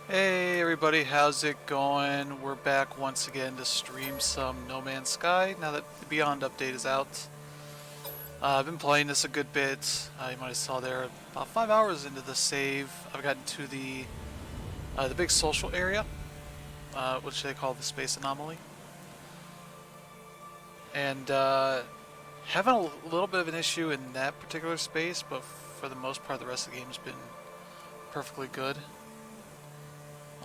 Hey everybody, how's it going? We're back once again to stream some No Man's Sky now that the Beyond update is out. I've been playing this a good bit. You might have saw there about 5 hours into the save. I've gotten to the big social area, which they call the space anomaly, and having a little bit of an issue in that particular space, but for the most part, the rest of the game's been perfectly good.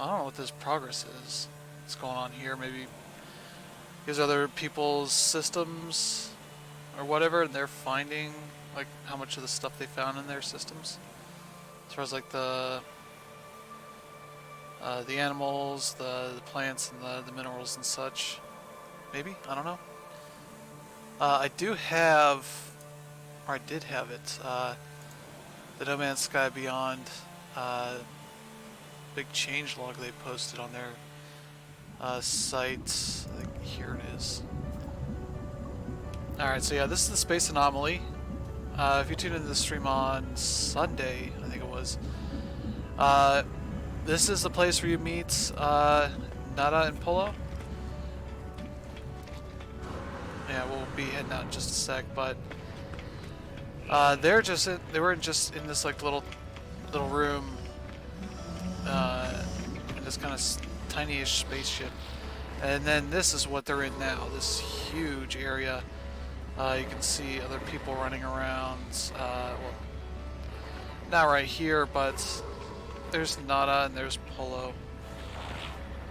I don't know what this progress is. What's going on here? Maybe these other people's systems or whatever, and they're finding like how much of the stuff they found in their systems, as far as like the animals, the plants, and the minerals and such. Maybe, I don't know. I do have, or I did have it. The No Man's Sky Beyond. Big changelog they posted on their site. I think here it is. Alright, so yeah, this is the space anomaly. If you tuned into the stream on Sunday, I think it was, this is the place where you meet Nada and Polo. Yeah, we'll be heading out in just a sec, but they were just in this like little room. In this kind of tiny-ish spaceship, and then this is what they're in now. This huge area. You can see other people running around. Well, not right here, but there's Nada and there's Polo.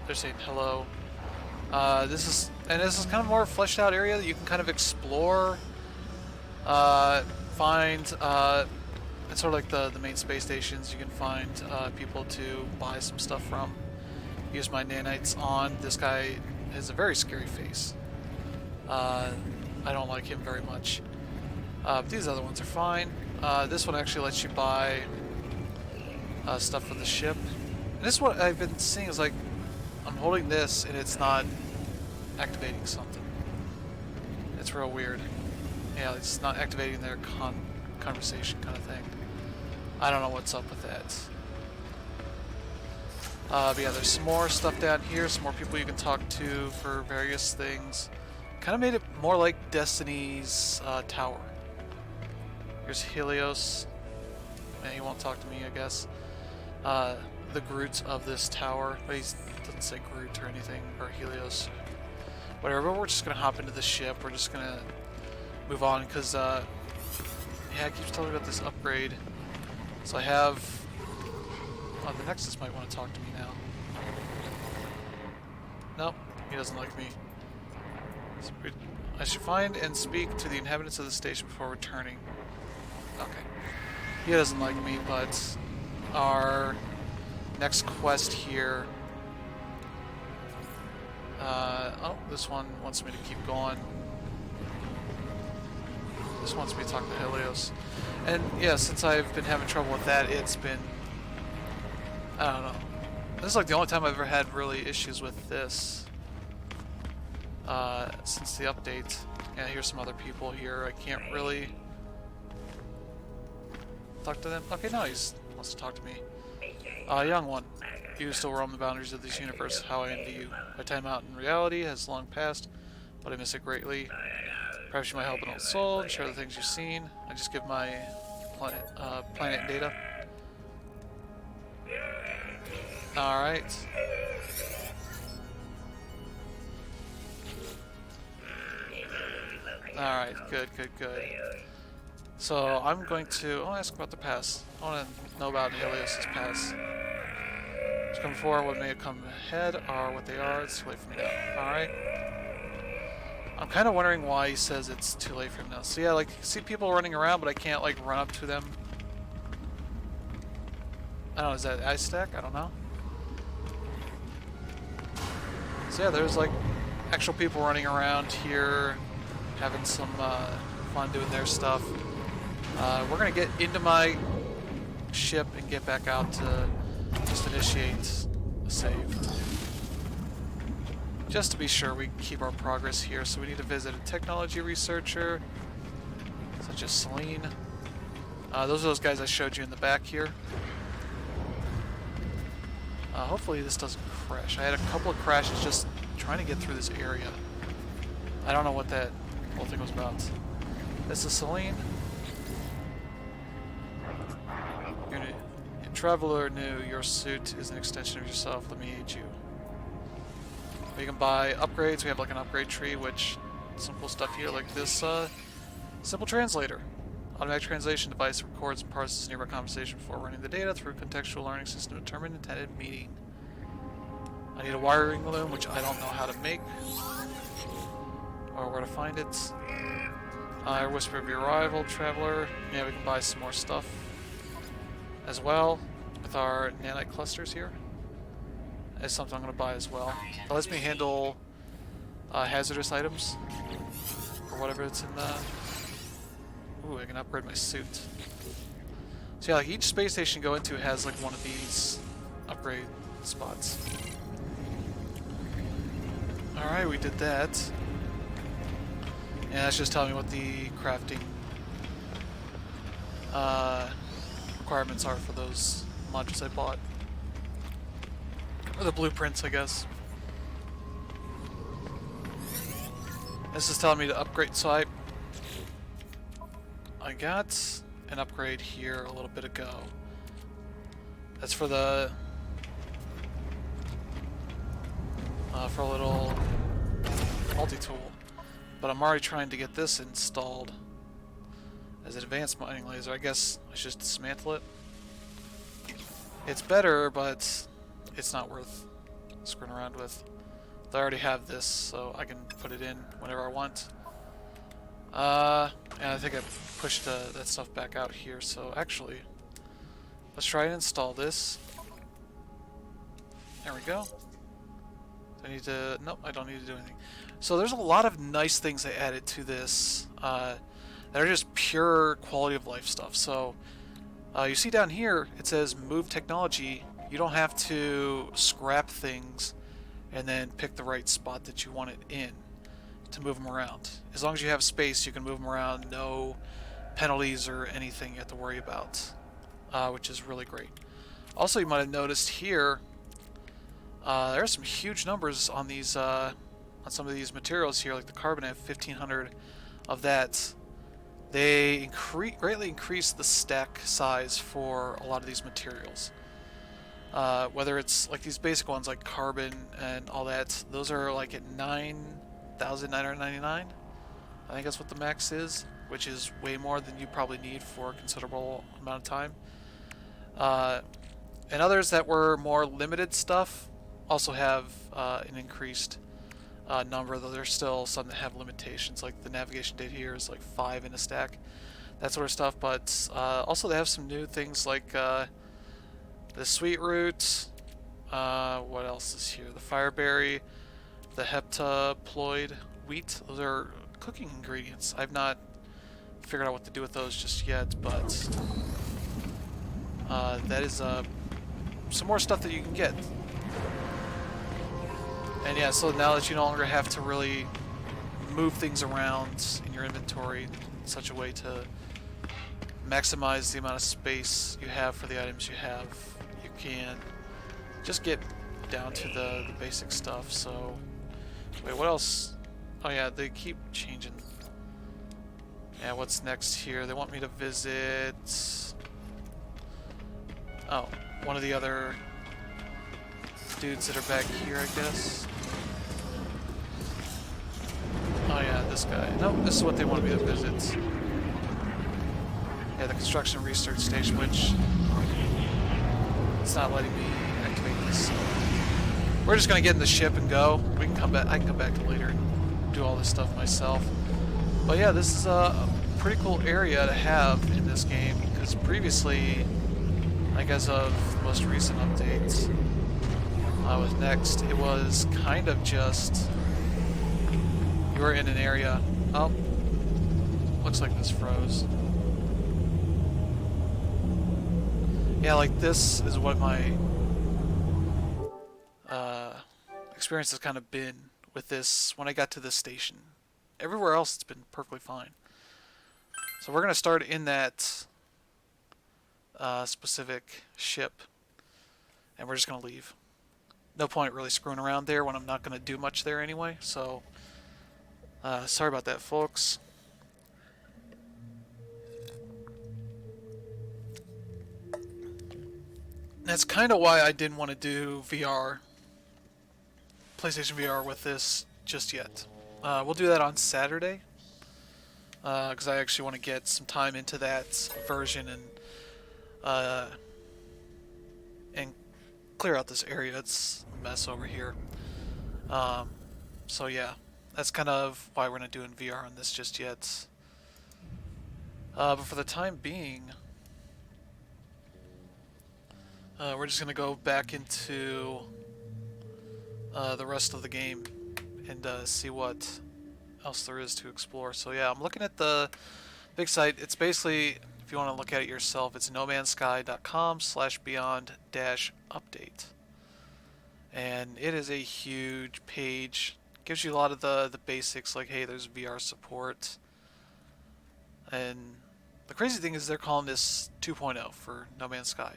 They're saying hello. This is kind of more fleshed out area that you can kind of explore, find. It's sort of like the main space stations. You can find people to buy some stuff from. Use my nanites on. This guy has a very scary face. I don't like him very much. But these other ones are fine. This one actually lets you buy stuff for the ship. And this is what I've been seeing is like, I'm holding this and it's not activating something. It's real weird. Yeah, it's not activating their conversation kind of thing. I don't know what's up with that. But yeah, there's some more stuff down here, some more people you can talk to for various things. Kind of made it more like Destiny's tower. Here's Helios. Man, he won't talk to me, I guess. The Groot of this tower. But he doesn't say Groot or anything, or Helios. Whatever, but we're just going to hop into the ship. We're just going to move on, because yeah, it keeps telling me about this upgrade. So I have... Oh, the Nexus might want to talk to me now. Nope, he doesn't like me. I should find and speak to the inhabitants of the station before returning. Okay. He doesn't like me, but our next quest here... oh, this one wants me to keep going. This wants me to talk to Helios. And yeah, since I've been having trouble with that, it's been... I don't know. This is like the only time I've ever had really issues with this. Since the update. Yeah, here's some other people here. I can't really... talk to them. Okay, no, he wants to talk to me. Young one. You still roam the boundaries of this universe. How I envy you. My time out in reality has long passed, but I miss it greatly. Perhaps you might help an old soul and share the things you've seen. I just give my planet data. Alright. Alright, good. So I'm going to... I'll ask about the past. I want to know about Helios' past. What's come before, what may have come ahead, are what they are. It's too late for me now. Alright. I'm kind of wondering why he says it's too late for him now. So yeah, like, I see people running around, but I can't, like, run up to them. I don't know, is that ice stack? I don't know. So yeah, there's, like, actual people running around here, having some fun doing their stuff. We're going to get into my ship and get back out to just initiate a save. Just to be sure we keep our progress here, so we need to visit a technology researcher, such as Celine. Those are those guys I showed you in the back here. Hopefully this doesn't crash. I had a couple of crashes just trying to get through this area. I don't know what that whole thing was about. This is Celine. You're a traveler new. Your suit is an extension of yourself. Let me aid you. We can buy upgrades. We have like an upgrade tree, which some cool stuff here, like this simple translator. Automatic translation device records and parses nearby conversation before running the data through contextual learning system to determine intended meaning. I need a wiring loom, which I don't know how to make or where to find it. Whisper of your arrival, traveler. Yeah, we can buy some more stuff as well with our nanite clusters here. That's something I'm going to buy as well. It lets me handle hazardous items or whatever it's in the... Ooh, I can upgrade my suit. So yeah, like each space station you go into has like one of these upgrade spots. Alright, we did that. And that's just telling me what the crafting requirements are for those modules I bought. Or the blueprints, I guess. This is telling me to upgrade, so I got an upgrade here a little bit ago. That's for the for a little multi-tool. But I'm already trying to get this installed as an advanced mining laser. I guess I should dismantle it. It's better, but it's not worth screwing around with. I already have this, so I can put it in whenever I want. And I think I pushed that stuff back out here, so actually, let's try and install this. There we go. Do I need to... Nope, I don't need to do anything. So there's a lot of nice things they added to this that are just pure quality of life stuff. So you see down here, it says move technology. You don't have to scrap things and then pick the right spot that you want it in to move them around. As long as you have space, you can move them around. No penalties or anything you have to worry about, which is really great. Also, you might have noticed here, there are some huge numbers on these, on some of these materials here, like the carbon. I have 1,500 of that. They greatly increase the stack size for a lot of these materials. Whether it's like these basic ones like carbon and all that, those are like at 9,999. I think that's what the max is, which is way more than you probably need for a considerable amount of time. And others that were more limited stuff also have an increased number, though there's still some that have limitations, like the navigation data here is like 5 in a stack, that sort of stuff. But also they have some new things like the sweet root, what else is here, the fireberry, the heptaploid wheat. Those are cooking ingredients. I've not figured out what to do with those just yet, but that is some more stuff that you can get. And yeah, so now that you no longer have to really move things around in your inventory in such a way to maximize the amount of space you have for the items you have, you can just get down to the basic stuff. So, wait, what else? Oh yeah, they keep changing. Yeah, what's next here? They want me to visit... Oh, one of the other dudes that are back here, I guess. Oh yeah, this guy. No, this is what they want me to visit. Yeah, the construction research station, which it's not letting me activate this. So we're just gonna get in the ship and go. We can come back. I can come back to later and do all this stuff myself. But yeah, this is a pretty cool area to have in this game, because previously, like as of the most recent updates with Next, it was kind of just you were in an area. Oh, looks like this froze. Yeah, like this is what my experience has kind of been with this when I got to this station. Everywhere else it's been perfectly fine. So we're going to start in that specific ship, and we're just going to leave. no point really screwing around there when I'm not going to do much there anyway. So, sorry about that, folks. That's kind of why I didn't want to do VR, PlayStation VR with this just yet. We'll do that on Saturday, because I actually want to get some time into that version and clear out this area. It's a mess over here. So yeah, that's kind of why we're not doing VR on this just yet. But for the time being, we're just gonna go back into the rest of the game and see what else there is to explore. So yeah, I'm looking at the big site. It's basically, if you want to look at it yourself, it's nomansky.com/beyond-update. And it is a huge page. Gives you a lot of the basics, like, hey, there's VR support. And the crazy thing is they're calling this 2.0 for No Man's Sky.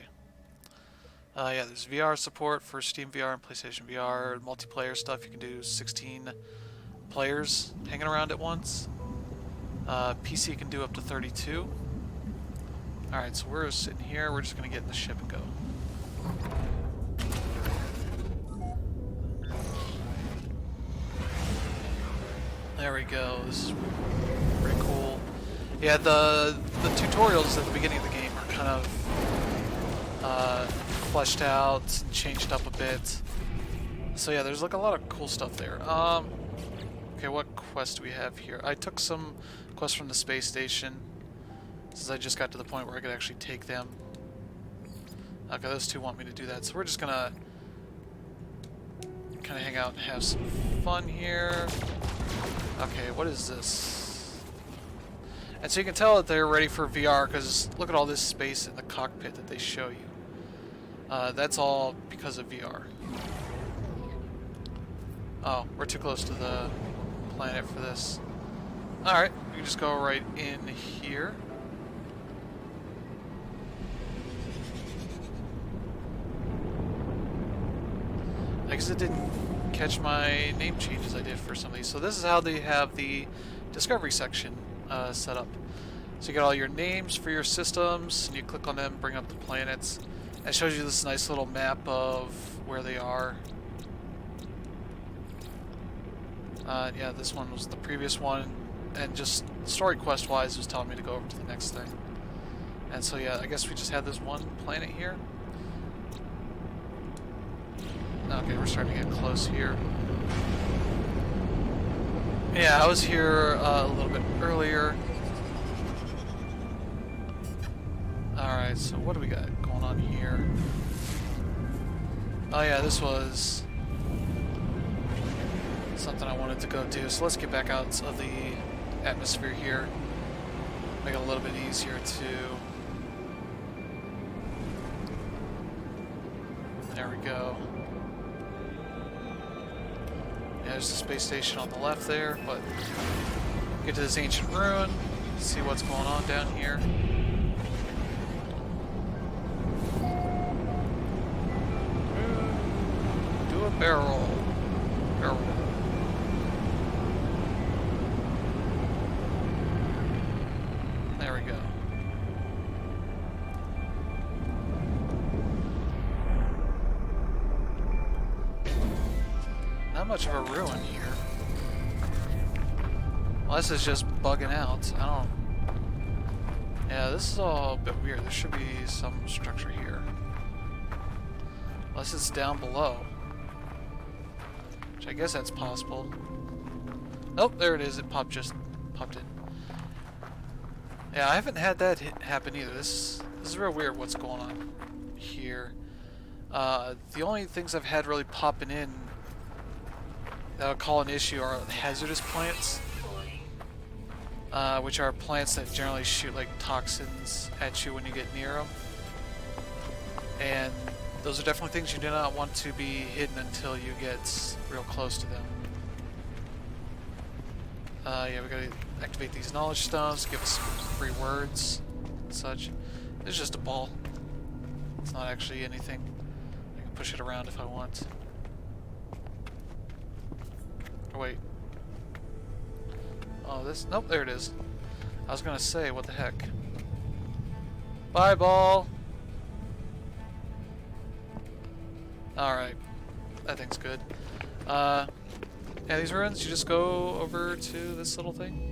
Yeah, there's VR support for Steam VR and PlayStation VR, multiplayer stuff. You can do 16 players hanging around at once. PC can do up to 32. Alright, so we're sitting here. We're just going to get in the ship and go. There we go. This is pretty cool. Yeah, the tutorials at the beginning of the game are kind of fleshed out, changed up a bit. So yeah, there's like a lot of cool stuff there. Okay, what quest do we have here? I took some quests from the space station, since I just got to the point where I could actually take them. Okay, those two want me to do that, so we're just gonna kind of hang out and have some fun here. Okay, what is this? And so you can tell that they're ready for VR, because look at all this space in the cockpit that they show you. That's all because of VR. Oh, we're too close to the planet for this. Alright, we can just go right in here. I guess it didn't catch my name changes I did for some of these. So this is how they have the discovery section set up. So you get all your names for your systems, and you click on them, bring up the planets. It shows you this nice little map of where they are. Yeah, this one was the previous one, and just story quest wise, it was telling me to go over to the next thing. And so yeah, I guess we just had this one planet here. Okay, we're starting to get close here. Yeah, I was here a little bit earlier. Alright, so what do we got going on here? Oh yeah, this was something I wanted to go to, so let's get back out of the atmosphere here. Make it a little bit easier to... There we go. Yeah, there's the space station on the left there, but get to this ancient ruin, see what's going on down here. Do a barrel. Barrel. There we go. Not much of a ruin here. Well, this is just bugging out. I don't... Yeah, this is all a bit weird. There should be some structure here. Unless it's down below. Which I guess that's possible. Oh, there it is. It popped in. Yeah, I haven't had that happen either. This is real weird what's going on here. The only things I've had really popping in that I would call an issue are hazardous plants. Which are plants that generally shoot like toxins at you when you get near them. And those are definitely things you do not want to be hidden until you get real close to them. Yeah, we gotta activate these knowledge stones, give us some free words and such. It's just a ball. It's not actually anything. I can push it around if I want. Oh, wait. Oh, this... Nope, there it is. I was gonna say, what the heck. Bye, ball! Alright. That thing's good. Yeah, these ruins, you just go over to this little thing.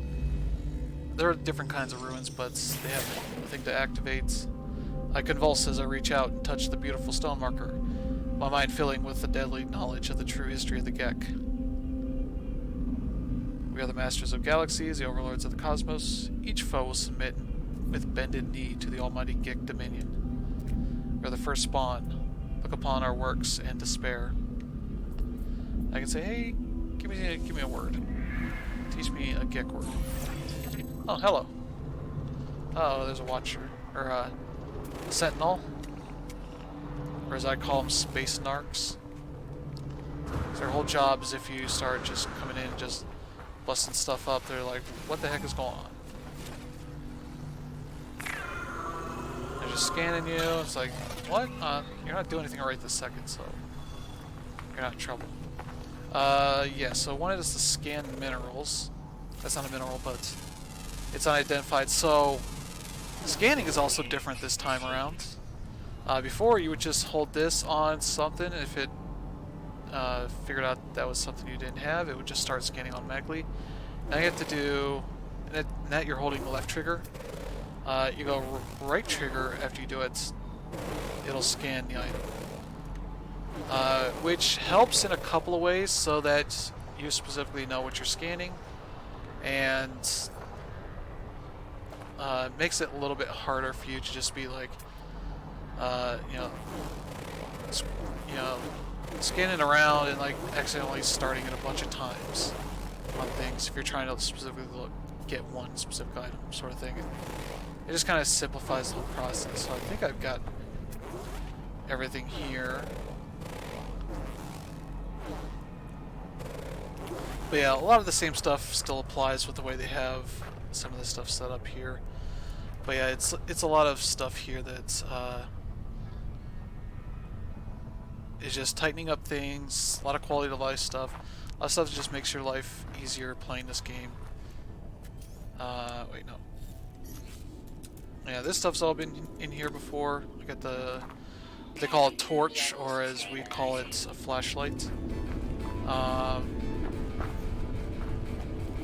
There are different kinds of ruins, but they have a thing to activate. I convulse as I reach out and touch the beautiful stone marker, my mind filling with the deadly knowledge of the true history of the Gek. We are the masters of galaxies, the overlords of the cosmos. Each foe will submit with bended knee to the almighty Gek dominion. We are the first spawn. Look upon our works and despair. I can say, hey, give me a word. Teach me a Gek word. Oh, hello. Oh, there's a watcher. Or a sentinel. Or as I call them, space narcs. Their whole job is if you start just coming in and just busting stuff up, they're like, what the heck is going on? They're just scanning you. It's like, what? You're not doing anything right this second, so you're not in trouble. Yeah, so wanted us to scan minerals. That's not a mineral, but it's unidentified. So scanning is also different this time around. Before, you would just hold this on something, and if it figured out that was something you didn't have, it would just start scanning automatically. Now you have to do, and that you're holding the left trigger. You go right trigger after you do it, it'll scan the item. Which helps in a couple of ways so that you specifically know what you're scanning, and makes it a little bit harder for you to just be like, scanning around and like accidentally starting it a bunch of times on things if you're trying to specifically get one specific item, sort of thing. It just kind of simplifies the whole process. So I think I've got everything here. But yeah, a lot of the same stuff still applies with the way they have some of the stuff set up here. But yeah, it's a lot of stuff here that's is just tightening up things, a lot of quality of life stuff. A lot of stuff that just makes your life easier playing this game. Wait, no. Yeah, this stuff's all been in here before. I got they call it torch, or as we call it, a flashlight.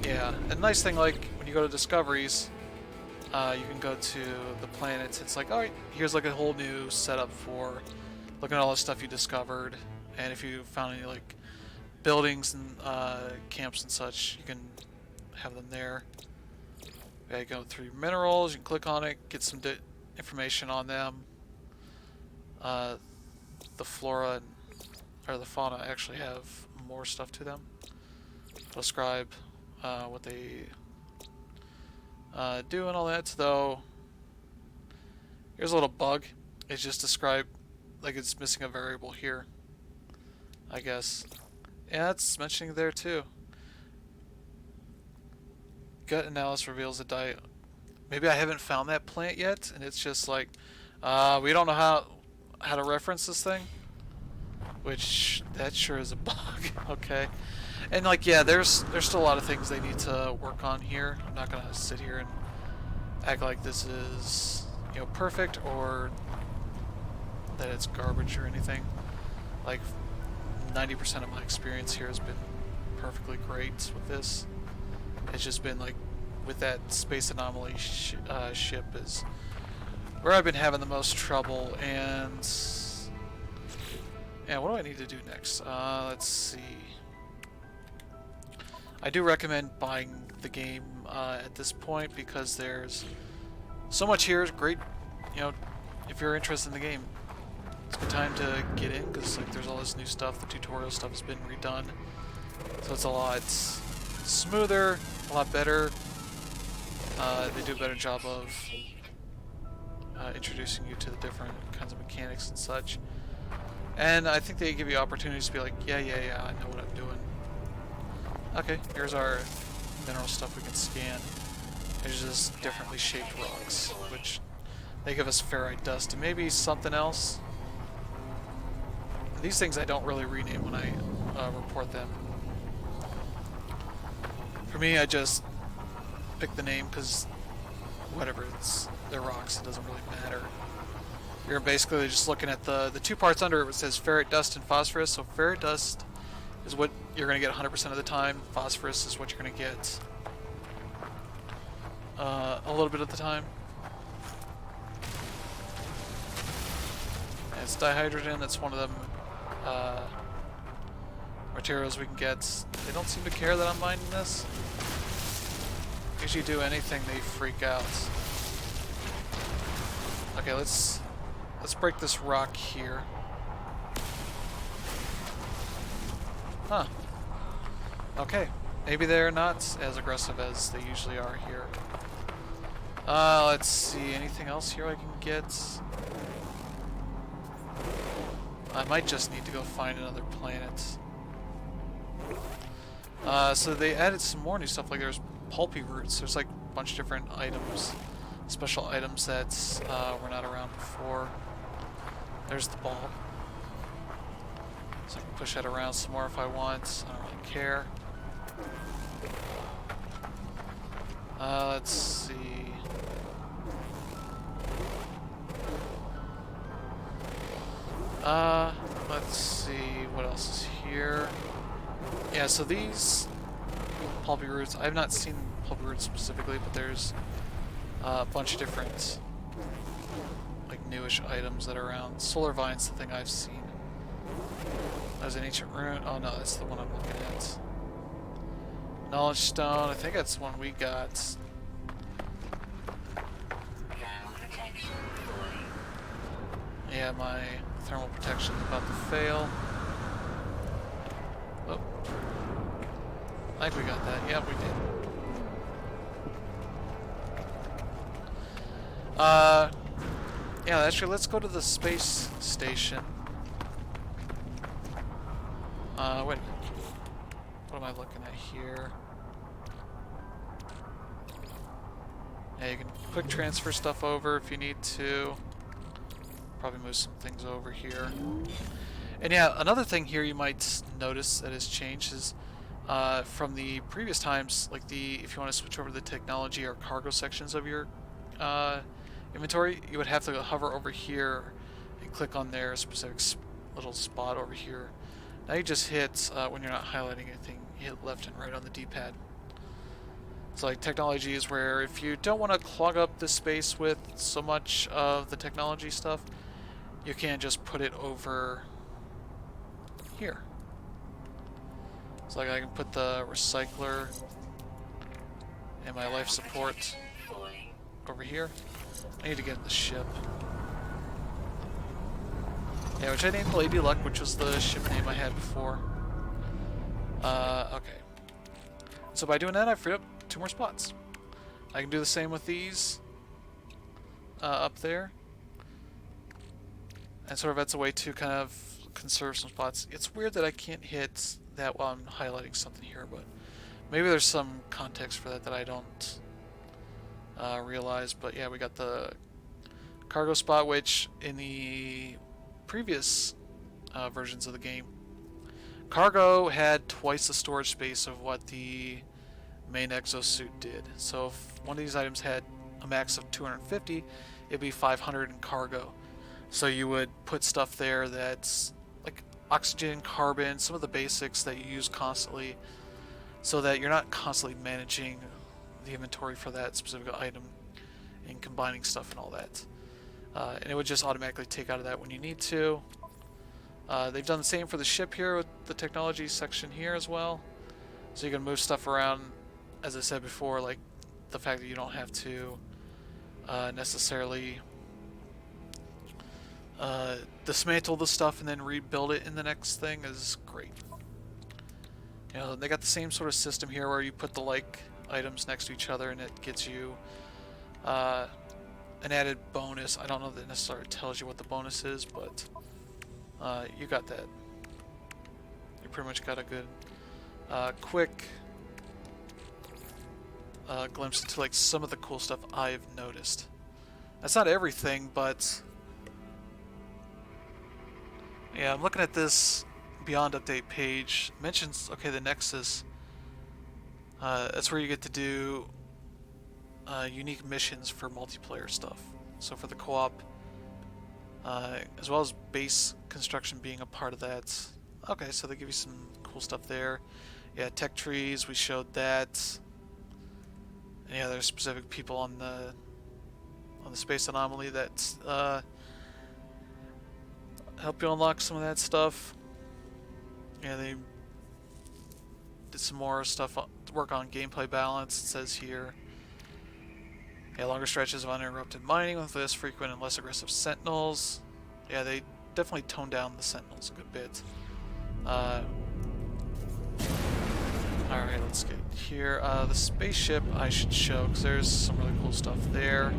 Yeah, a nice thing, like when you go to discoveries, you can go to the planets. It's like, alright, here's like a whole new setup for looking at all the stuff you discovered, and if you found any like buildings and camps and such, you can have them there. Yeah, you go through minerals, you can click on it, get some information on them. The flora or the fauna actually have more stuff to them. Describe what they do and all that. Though, here's a little bug. It's just described like it's missing a variable here, I guess. Yeah, it's mentioning there too. Gut analysis reveals a diet. Maybe I haven't found that plant yet, and it's just like, we don't know how to reference this thing. Which, that sure is a bug. Okay. And like, yeah, there's still a lot of things they need to work on here. I'm not gonna sit here and act like this is, perfect, or that it's garbage or anything. Like, 90% of my experience here has been perfectly great with this. It's just been like, with that space anomaly ship is where I've been having the most trouble. And yeah, what do I need to do next? Let's see. I do recommend buying the game at this point, because there's so much here. It's great, if you're interested in the game. It's a good time to get in, because like there's all this new stuff. The tutorial stuff has been redone, so it's a lot smoother, a lot better. They do a better job of introducing you to the different kinds of mechanics and such. And I think they give you opportunities to be like, yeah, I know what I'm doing. Okay, here's our mineral stuff we can scan. There's just differently shaped rocks, which they give us ferrite dust and maybe something else. These things I don't really rename when I report them. For me, I just pick the name because whatever, they're rocks, it doesn't really matter. You're basically just looking at the two parts under it. It says ferrite dust and phosphorus. So ferrite dust is what you're going to get 100% of the time. Phosphorus is what you're going to get a little bit of the time. And it's dihydrogen. That's one of them materials we can get. They don't seem to care that I'm mining this. Usually do anything, they freak out. Okay, let's break this rock here. Huh. Okay. Maybe they're not as aggressive as they usually are here. Let's see. Anything else here I can get? I might just need to go find another planet. So they added some more new stuff, like there's pulpy roots. There's like a bunch of different items, special items that were not around before. There's the ball. So I can push that around some more if I want. I don't really care. Let's see. Let's see what else is here. Yeah, so these pulpy roots, I've not seen pulpy roots specifically, but there's a bunch of different like newish items that are around. Solar vine's the thing I've seen. There's an ancient rune. Oh no, that's the one I'm looking at. Knowledge stone, I think that's one we got. Yeah, my thermal protection's about to fail. Oh. I think we got that. Yeah, we did. Yeah, actually, let's go to the space station. Wait a minute. What am I looking at here? Yeah, you can quick transfer stuff over if you need to. Probably move some things over here. And yeah, another thing here you might notice that has changed is from the previous times, like if you want to switch over to the technology or cargo sections of your inventory, you would have to hover over here and click on their specific little spot over here. Now you just hit, when you're not highlighting anything, you hit left and right on the D-pad. So like technology is where if you don't want to clog up the space with so much of the technology stuff, you can just put it over here. So like I can put the recycler and my life support over here. I need to get the ship. Yeah, which I named Lady Luck, which was the ship name I had before. Okay. So by doing that, I freed up 2 more spots. I can do the same with these up there. And sort of that's a way to kind of conserve some spots. It's weird that I can't hit that while I'm highlighting something here, but maybe there's some context for that I don't realize. But yeah, we got the cargo spot, which in the previous versions of the game, cargo had twice the storage space of what the main exosuit did. So if one of these items had a max of 250, it'd be 500 in cargo. So you would put stuff there that's like oxygen, carbon, some of the basics that you use constantly, so that you're not constantly managing the inventory for that specific item and combining stuff and all that. And it would just automatically take out of that when you need to. They've done the same for the ship here with the technology section here as well. So you can move stuff around, as I said before, like the fact that you don't have to necessarily dismantle the stuff and then rebuild it in the next thing is great. You know, they got the same sort of system here where you put the like items next to each other and it gets you an added bonus. I don't know that it necessarily tells you what the bonus is, but you got that. You pretty much got a good quick glimpse into like some of the cool stuff I've noticed. That's not everything, but yeah, I'm looking at this Beyond Update page. It mentions, okay, the Nexus. That's where you get to do unique missions for multiplayer stuff. So for the co-op, as well as base construction being a part of that. Okay, so they give you some cool stuff there. Yeah, tech trees, we showed that. And yeah, there's specific people on the space anomaly that help you unlock some of that stuff. Yeah, they did some more stuff, work on gameplay balance, it says here. Yeah, longer stretches of uninterrupted mining with less frequent and less aggressive sentinels. Yeah, they definitely toned down the sentinels a good bit. Alright, let's get here. The spaceship I should show, because there's some really cool stuff there.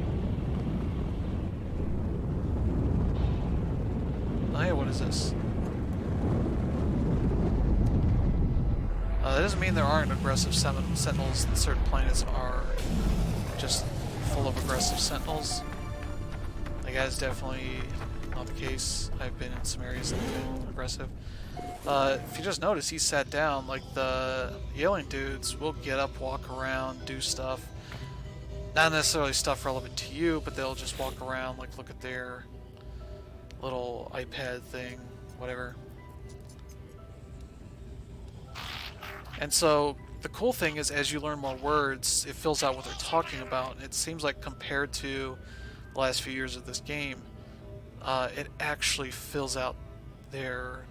Oh yeah, what is this? That doesn't mean there aren't aggressive sentinels. Certain planets are just full of aggressive sentinels. Like, that is definitely not the case. I've been in some areas that have been aggressive. If you just notice, he sat down. Like, the alien dudes will get up, walk around, do stuff. Not necessarily stuff relevant to you, but they'll just walk around, like, look at their little iPad thing, whatever. And so the cool thing is, as you learn more words, it fills out what they're talking about. And it seems like compared to the last few years of this game, it actually fills out their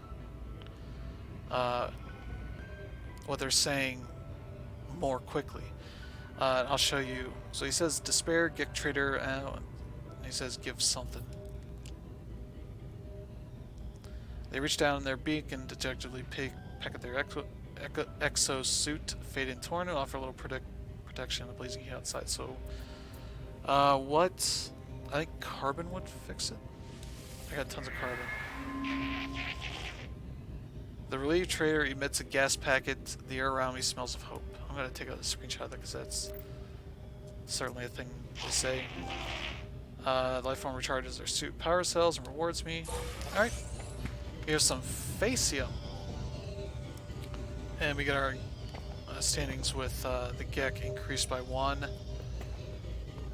what they're saying more quickly. I'll show you. So he says despair, get trader, and he says give something. They reach down in their beak and dejectedly peck at their exosuit, fade and torn, and offer a little protection in the blazing heat outside. So, what? I think carbon would fix it. I got tons of carbon. The relieved trader emits a gas packet. The air around me smells of hope. I'm gonna take a screenshot of that because that's certainly a thing to say. Life form recharges their suit power cells and rewards me. Alright. Here's some facium. And we get our standings with the GEC increased by 1.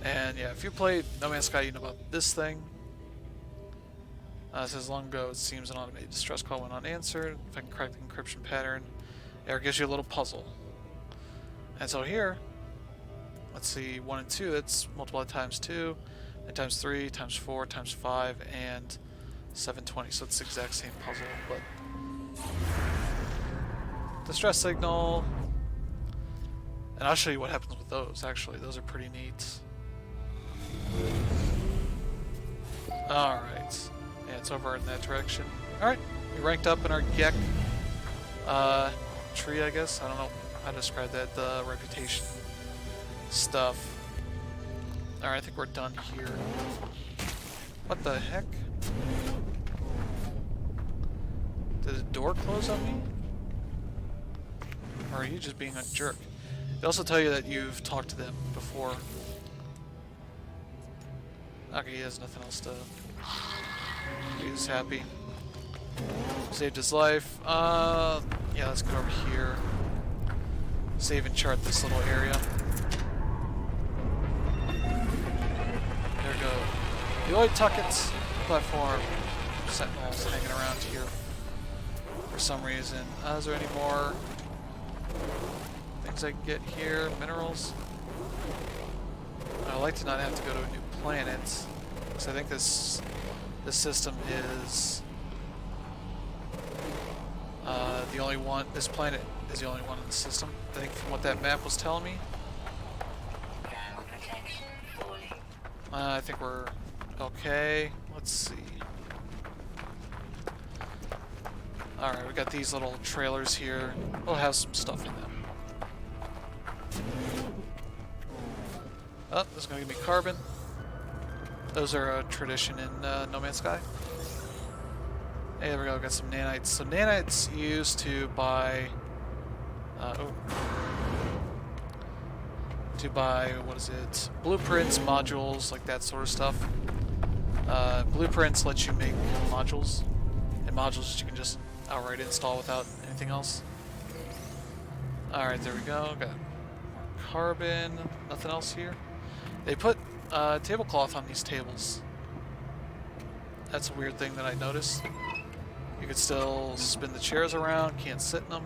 And yeah, if you played No Man's Sky, you know about this thing. It says long ago, it seems an automated distress call went unanswered. If I can crack the encryption pattern, it gives you a little puzzle. And so here, let's see, 1 and 2, that's multiplied times 2, and times 3, times 4, times 5, and 720. So it's the exact same puzzle, but distress signal. And I'll show you what happens with those, actually. Those are pretty neat. Alright. Yeah, it's over in that direction. Alright, we ranked up in our GEC tree, I guess. I don't know how to describe that, the reputation stuff. Alright, I think we're done here. What the heck? Did the door close on me? Or are you just being a jerk? They also tell you that you've talked to them before. Okay, he has nothing else to... He's happy. Saved his life. Yeah, let's go over here. Save and chart this little area. There we go. The Oid Tuckets platform. Sentinels hanging around here for some reason. Is there any more things I can get here? Minerals? I'd like to not have to go to a new planet, because I think this system is the only one. This planet is the only one in the system, I think, from what that map was telling me. I think we're okay. Let's see. Alright, we got these little trailers here. We'll have some stuff in them. Oh, this is going to give me carbon. Those are a tradition in No Man's Sky. Hey, there we go, got some nanites. So nanites used to buy... what is it? Blueprints, modules, like that sort of stuff. Blueprints let you make modules. And modules you can just outright install without anything else. Alright, there we go. Got carbon. Nothing else here. They put tablecloth on these tables. That's a weird thing that I noticed. You could still spin the chairs around, can't sit in them,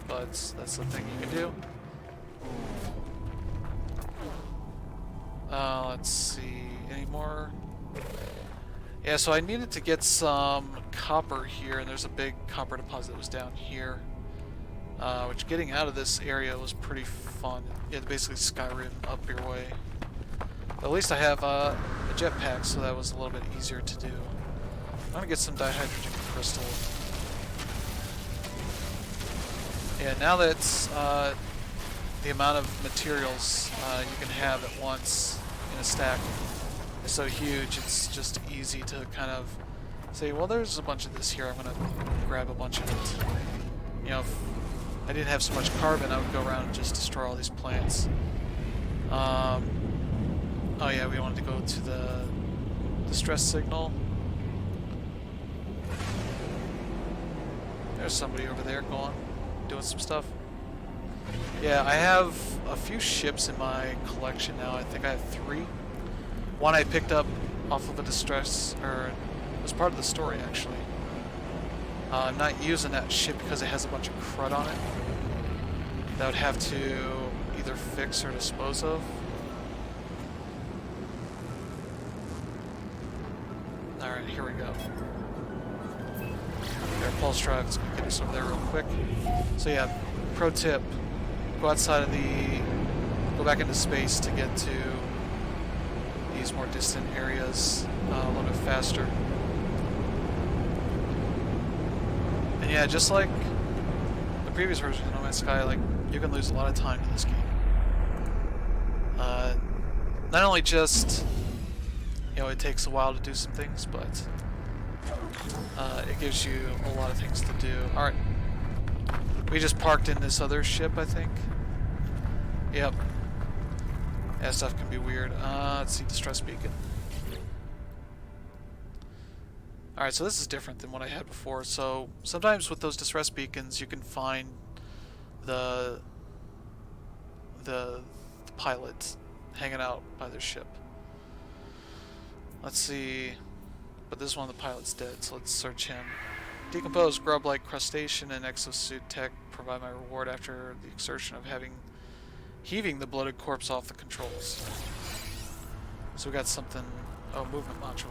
but that's the thing you can do. Let's see, any more? Yeah, so I needed to get some copper here, and there's a big copper deposit that was down here. Which getting out of this area was pretty fun. You had to basically Skyrim up your way. But at least I have a jetpack, so that was a little bit easier to do. I'm gonna get some dihydrogen crystal. Yeah, now that the amount of materials you can have at once in a stack is so huge, it's just easy to kind of say, well, there's a bunch of this here, I'm gonna grab a bunch of it. You know, if I didn't have so much carbon, I would go around and just destroy all these plants. Oh yeah, we wanted to go to the distress signal. There's somebody over there doing some stuff. Yeah, I have a few ships in my collection now. I think I have 3. One I picked up off of a distress, or it was part of the story actually. I'm not using that ship because it has a bunch of crud on it that I would have to either fix or dispose of. Alright, here we go. Our pulse drive is going to get us over there real quick. So yeah, pro tip, go outside of go back into space to get to these more distant areas a little bit faster. And yeah, just like the previous version of No Man's Sky, like, you can lose a lot of time in this game. Not only just, you know, it takes a while to do some things, but it gives you a lot of things to do. Alright. We just parked in this other ship, I think. Yep. Yeah, stuff can be weird. Let's see, distress beacon. Alright, so this is different than what I had before. So, sometimes with those distress beacons, you can find the pilot hanging out by their ship. Let's see. But this one, the pilot's dead, so let's search him. Decomposed grub-like crustacean and exosuit tech provide my reward after the exertion of heaving the bloated corpse off the controls. So we got something. Oh, movement module.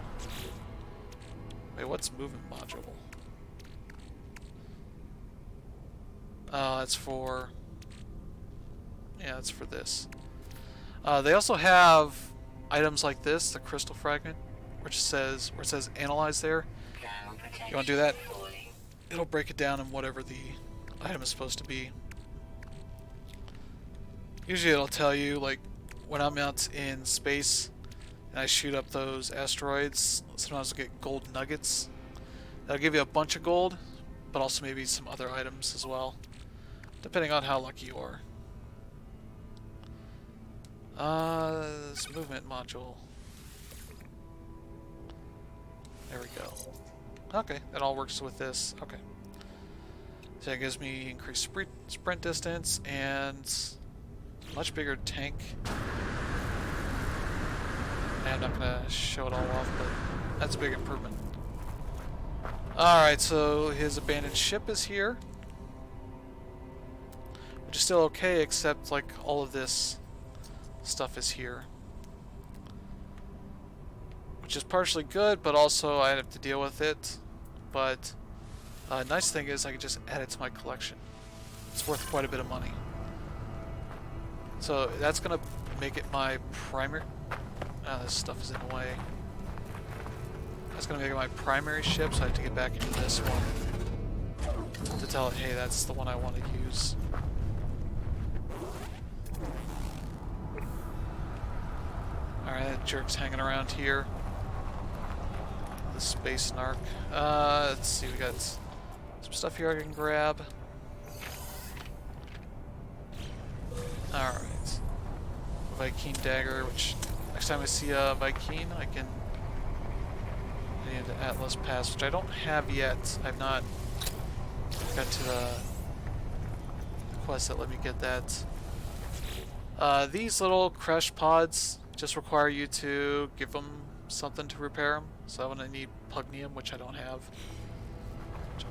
Wait, what's movement module? It's for... Yeah, it's for this. They also have items like this, the crystal fragment, where it says analyze there. You want to do that? It'll break it down in whatever the item is supposed to be. Usually it'll tell you, like, when I'm out in space and I shoot up those asteroids, sometimes I'll get gold nuggets. That'll give you a bunch of gold, but also maybe some other items as well, depending on how lucky you are. This movement module. There we go. Okay, that all works with this. Okay. So that gives me increased sprint distance and much bigger tank. And I'm not going to show it all off, but that's a big improvement. Alright, so his abandoned ship is here. Which is still okay, except like all of this stuff is here. Which is partially good, but also I have to deal with it. But nice thing is I can just add it to my collection. It's worth quite a bit of money. So that's gonna make it my primary. This stuff is in the way. That's gonna make it my primary ship, so I have to get back into this one to tell it, hey, that's the one I want to use. Alright, that jerk's hanging around here. The space narc. Let's see, we got some stuff here I can grab. Alright. Viking dagger, which next time I see a Viking, I can need the Atlas Pass, which I don't have yet. I've not got to the quest that let me get that. These little crash pods just require you to give them something to repair them. So I'm gonna need pugnium, which I don't have.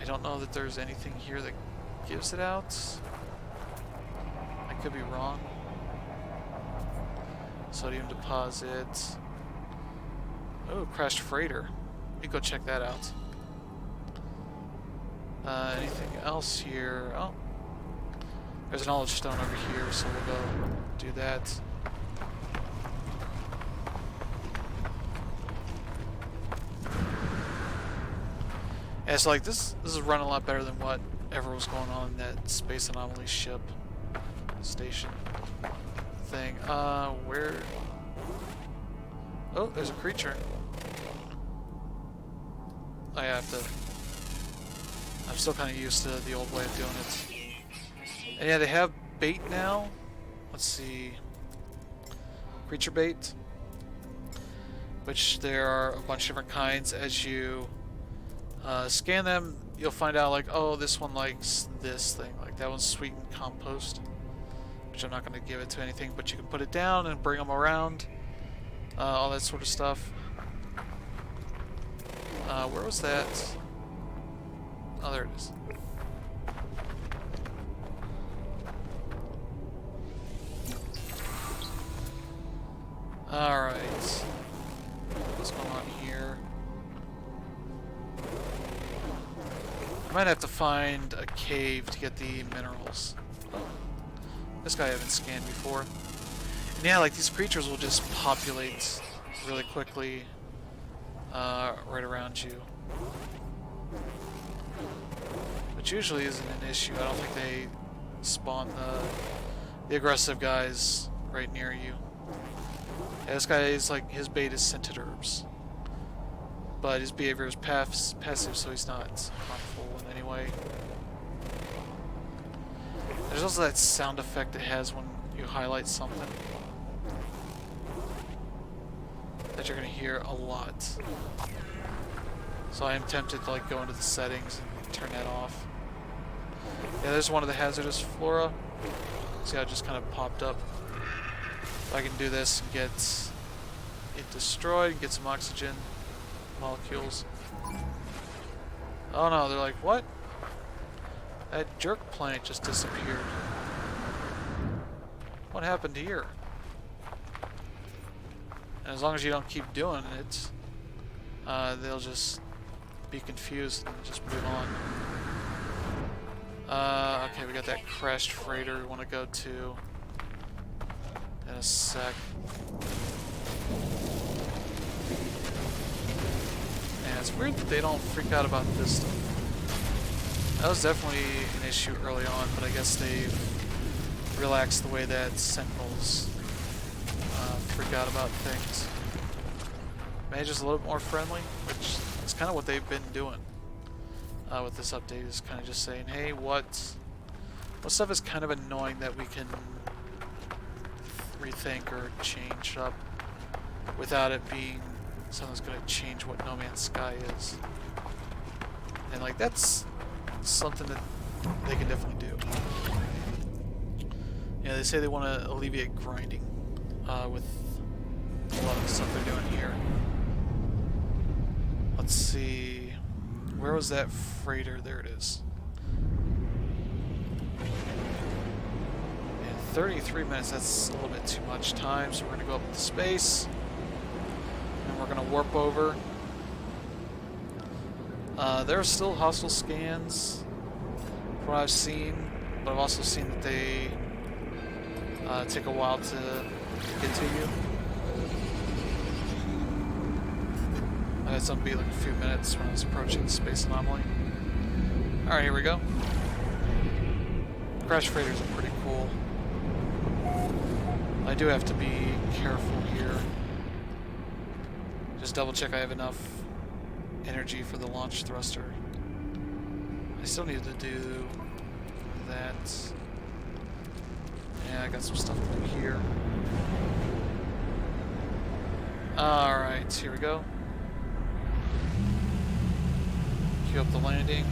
I don't know that there's anything here that gives it out. I could be wrong. Sodium deposit. Oh, crashed freighter. Let me go check that out. Anything else here? Oh. There's a knowledge stone over here, so we'll go do that. Yeah, so like this is running a lot better than whatever was going on in that space anomaly ship station thing. Where? Oh, there's a creature. I have to. I'm still kind of used to the old way of doing it. And yeah, they have bait now. Let's see. Creature bait. Which there are a bunch of different kinds. As you scan them, you'll find out like, oh, this one likes this thing. Like that one's sweetened compost. Which I'm not going to give it to anything, but you can put it down and bring them around. All that sort of stuff. Where was that? Oh, there it is. Alright. What's going on here? I might have to find a cave to get the minerals. Oh. This guy I haven't scanned before. And yeah, like these creatures will just populate really quickly right around you. Which usually isn't an issue. I don't think they spawn the aggressive guys right near you. Yeah, this guy is like, his bait is scented herbs. But his behavior is passive, so he's not harmful in any way. There's also that sound effect it has when you highlight something. That you're going to hear a lot. So I am tempted to like go into the settings and turn that off. Yeah, there's one of the hazardous flora. See how it just kind of popped up. I can do this and get it destroyed and get some oxygen molecules. Oh no, they're like, what? That jerk plant just disappeared. What happened here? And as long as you don't keep doing it, they'll just be confused and just move on. Okay, we got that crashed freighter we want to go to in a sec. And it's weird that they don't freak out about this stuff. That was definitely an issue early on, but I guess they've relaxed the way that Sentinels freak out about things. Maybe just a little bit more friendly, which is kind of what they've been doing with this update, is kind of just saying, hey, what stuff is kind of annoying that we can rethink or change up without it being something that's going to change what No Man's Sky is. And like that's something that they can definitely do. Yeah, they say they want to alleviate grinding with a lot of the stuff they're doing here. Let's see, where was that freighter? There it is. And 33 minutes, that's a little bit too much time, so we're going to go up into space. And we're going to warp over. There are still hostile scans from what I've seen, but I've also seen that they take a while to get to you. I had some be like a few minutes when I was approaching the space anomaly. Alright, here we go. Crash freighters are pretty cool. I do have to be careful here. Just double check I have enough energy for the launch thruster. I still need to do that. Yeah, I got some stuff over here. Alright, here we go. Queue up the landing.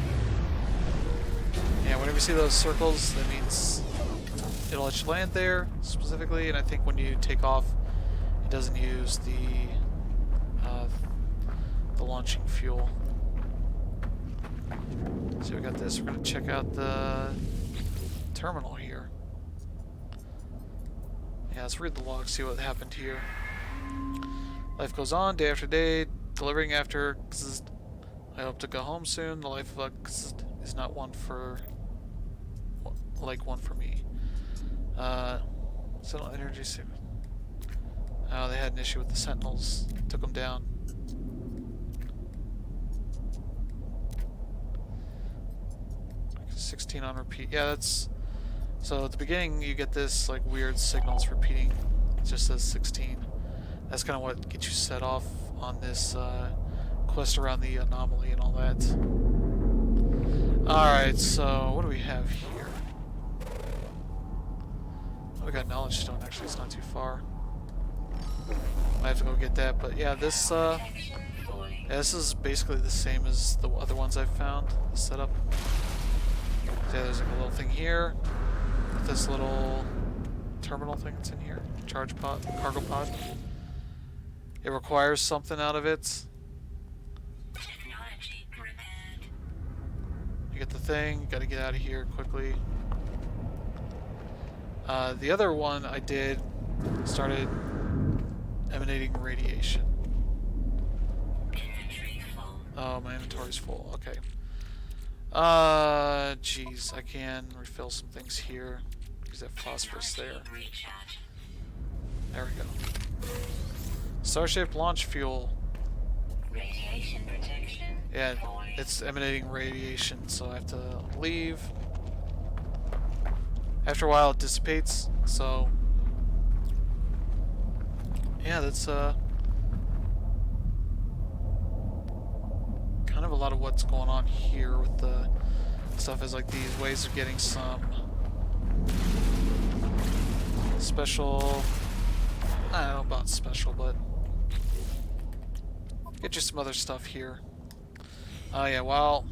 Yeah, whenever you see those circles, that means it'll let you land there specifically, and I think when you take off, it doesn't use the launching fuel. So we got this. We're gonna check out the terminal here. Yeah, let's read the log, see what happened here. Life goes on day after day, delivering after. I hope to go home soon. The life of a is not one for one for me. Sentinel energy. Oh, they had an issue with the Sentinels. Took them down. $16 on repeat. Yeah, that's... So at the beginning you get this like weird signals repeating. It just says 16. That's kind of what gets you set off on this quest around the anomaly and all that. Alright, so what do we have here? Oh, we got Knowledge Stone, actually. It's not too far. Might have to go get that, but yeah, this is basically the same as the other ones I've found, the setup. So yeah, there's like a little thing here, with this little terminal thing that's in here, charge pod, cargo pod. It requires something out of it. You get the thing, you gotta get out of here quickly. The other one I did started emanating radiation. Oh, my inventory's full. Okay. Geez, I can refill some things here. Use that phosphorus there. There we go. Starship launch fuel. Radiation protection. Yeah, it's emanating radiation, so I have to leave. After a while, it dissipates. So, yeah, that's kind of a lot of what's going on here with the stuff. Is like these ways of getting some special. I don't know about special, but get you some other stuff here. Oh yeah, while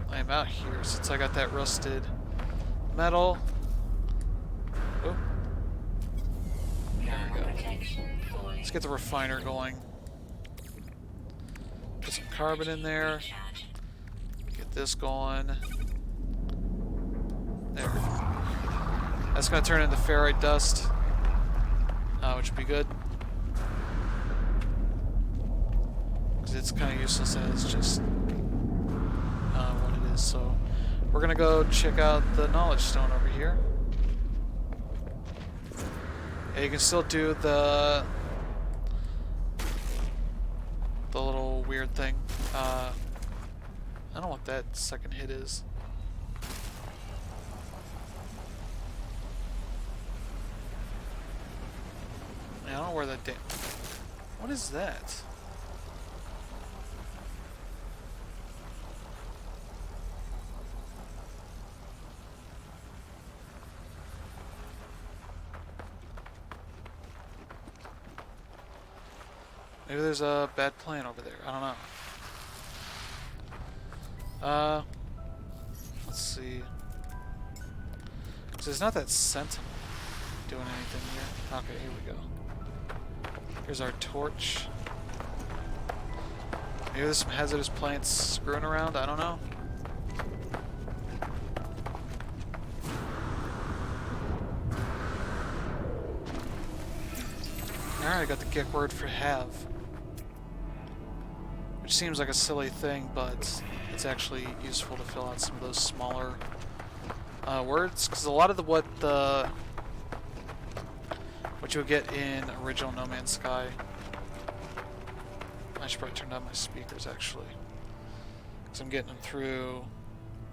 I'm out here, since I got that rusted metal. Oh. There we go. Let's get the refiner going. Put some carbon in there. Get this going. There. That's going to turn into ferrite dust, which would be good. Because it's kind of useless as just what it is. So we're going to go check out the Knowledge Stone over here. Yeah, you can still do the little weird thing. I don't know what that second hit is. I don't know where that what is that? Maybe there's a bad plane over there. I don't know. Let's see. Because there's not that Sentinel doing anything here. Okay, here we go. Here's our torch. Maybe there's some hazardous plants screwing around. I don't know. Alright, I got the Gek word for have. Which seems like a silly thing, but it's actually useful to fill out some of those smaller words. Because a lot of what you'll get in original No Man's Sky. I should probably turn down my speakers actually, because I'm getting them through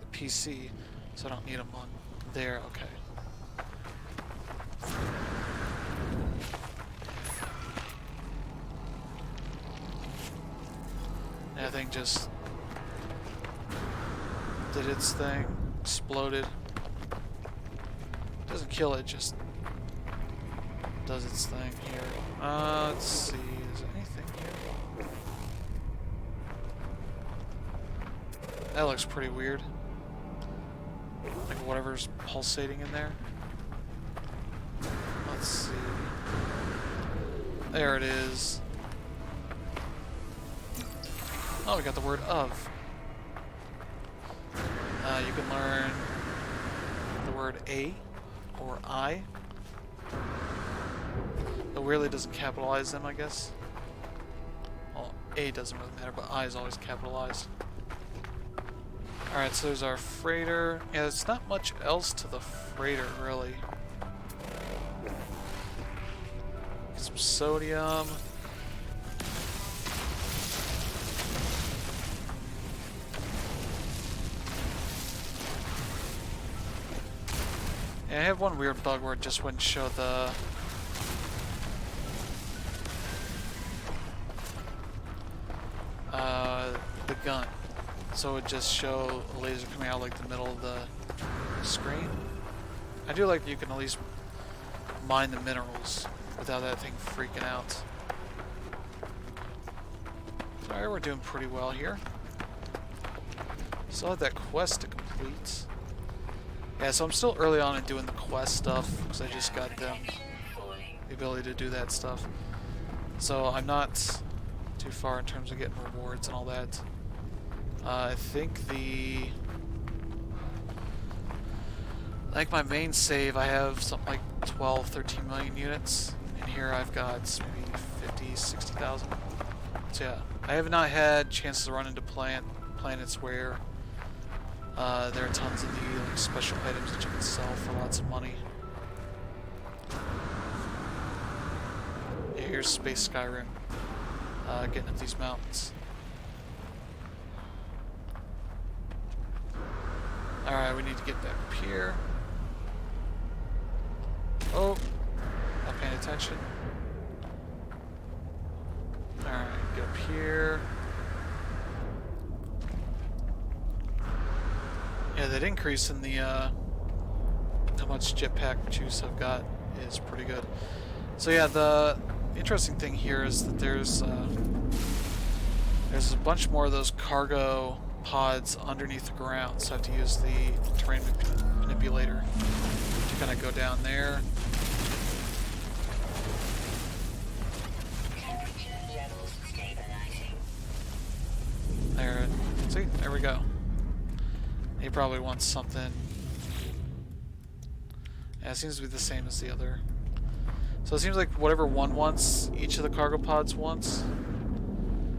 the PC, so I don't need them on there. Okay. That thing just did its thing, exploded. Doesn't kill it, just does its thing here. Let's see, is there anything here? That looks pretty weird. Like whatever's pulsating in there. let's see. There it is. Oh, we got the word of. You can learn the word A or I. It weirdly doesn't capitalize them, I guess. Well, A doesn't really matter, but I is always capitalized. Alright, so there's our freighter. Yeah, there's not much else to the freighter, really. Get some sodium. Yeah, I have one weird bug where it just wouldn't show the gun. So it would just show a laser coming out like the middle of the screen. I do like that you can at least mine the minerals without that thing freaking out. Alright, we're doing pretty well here. Still have that quest to complete. Yeah, so I'm still early on in doing the quest stuff because I just got them the ability to do that stuff. So I'm not too far in terms of getting rewards and all that. I think my main save, I have something like 12, 13 million units. In here I've got maybe 50, 60,000. So yeah, I have not had chances to run into planets where there are tons of the like special items that you can sell for lots of money. Yeah, here's Space Skyrim, getting up these mountains. Alright, we need to get back up here. Oh, not paying attention. Alright, get up here. Yeah, that increase in the how much jetpack juice I've got is pretty good. So yeah, the interesting thing here is that there's a bunch more of those cargo pods underneath the ground, so I have to use the terrain manipulator to kind of go down there. There, see, there we go. He probably wants something. Yeah, it seems to be the same as the other. So it seems like whatever one wants, each of the cargo pods wants.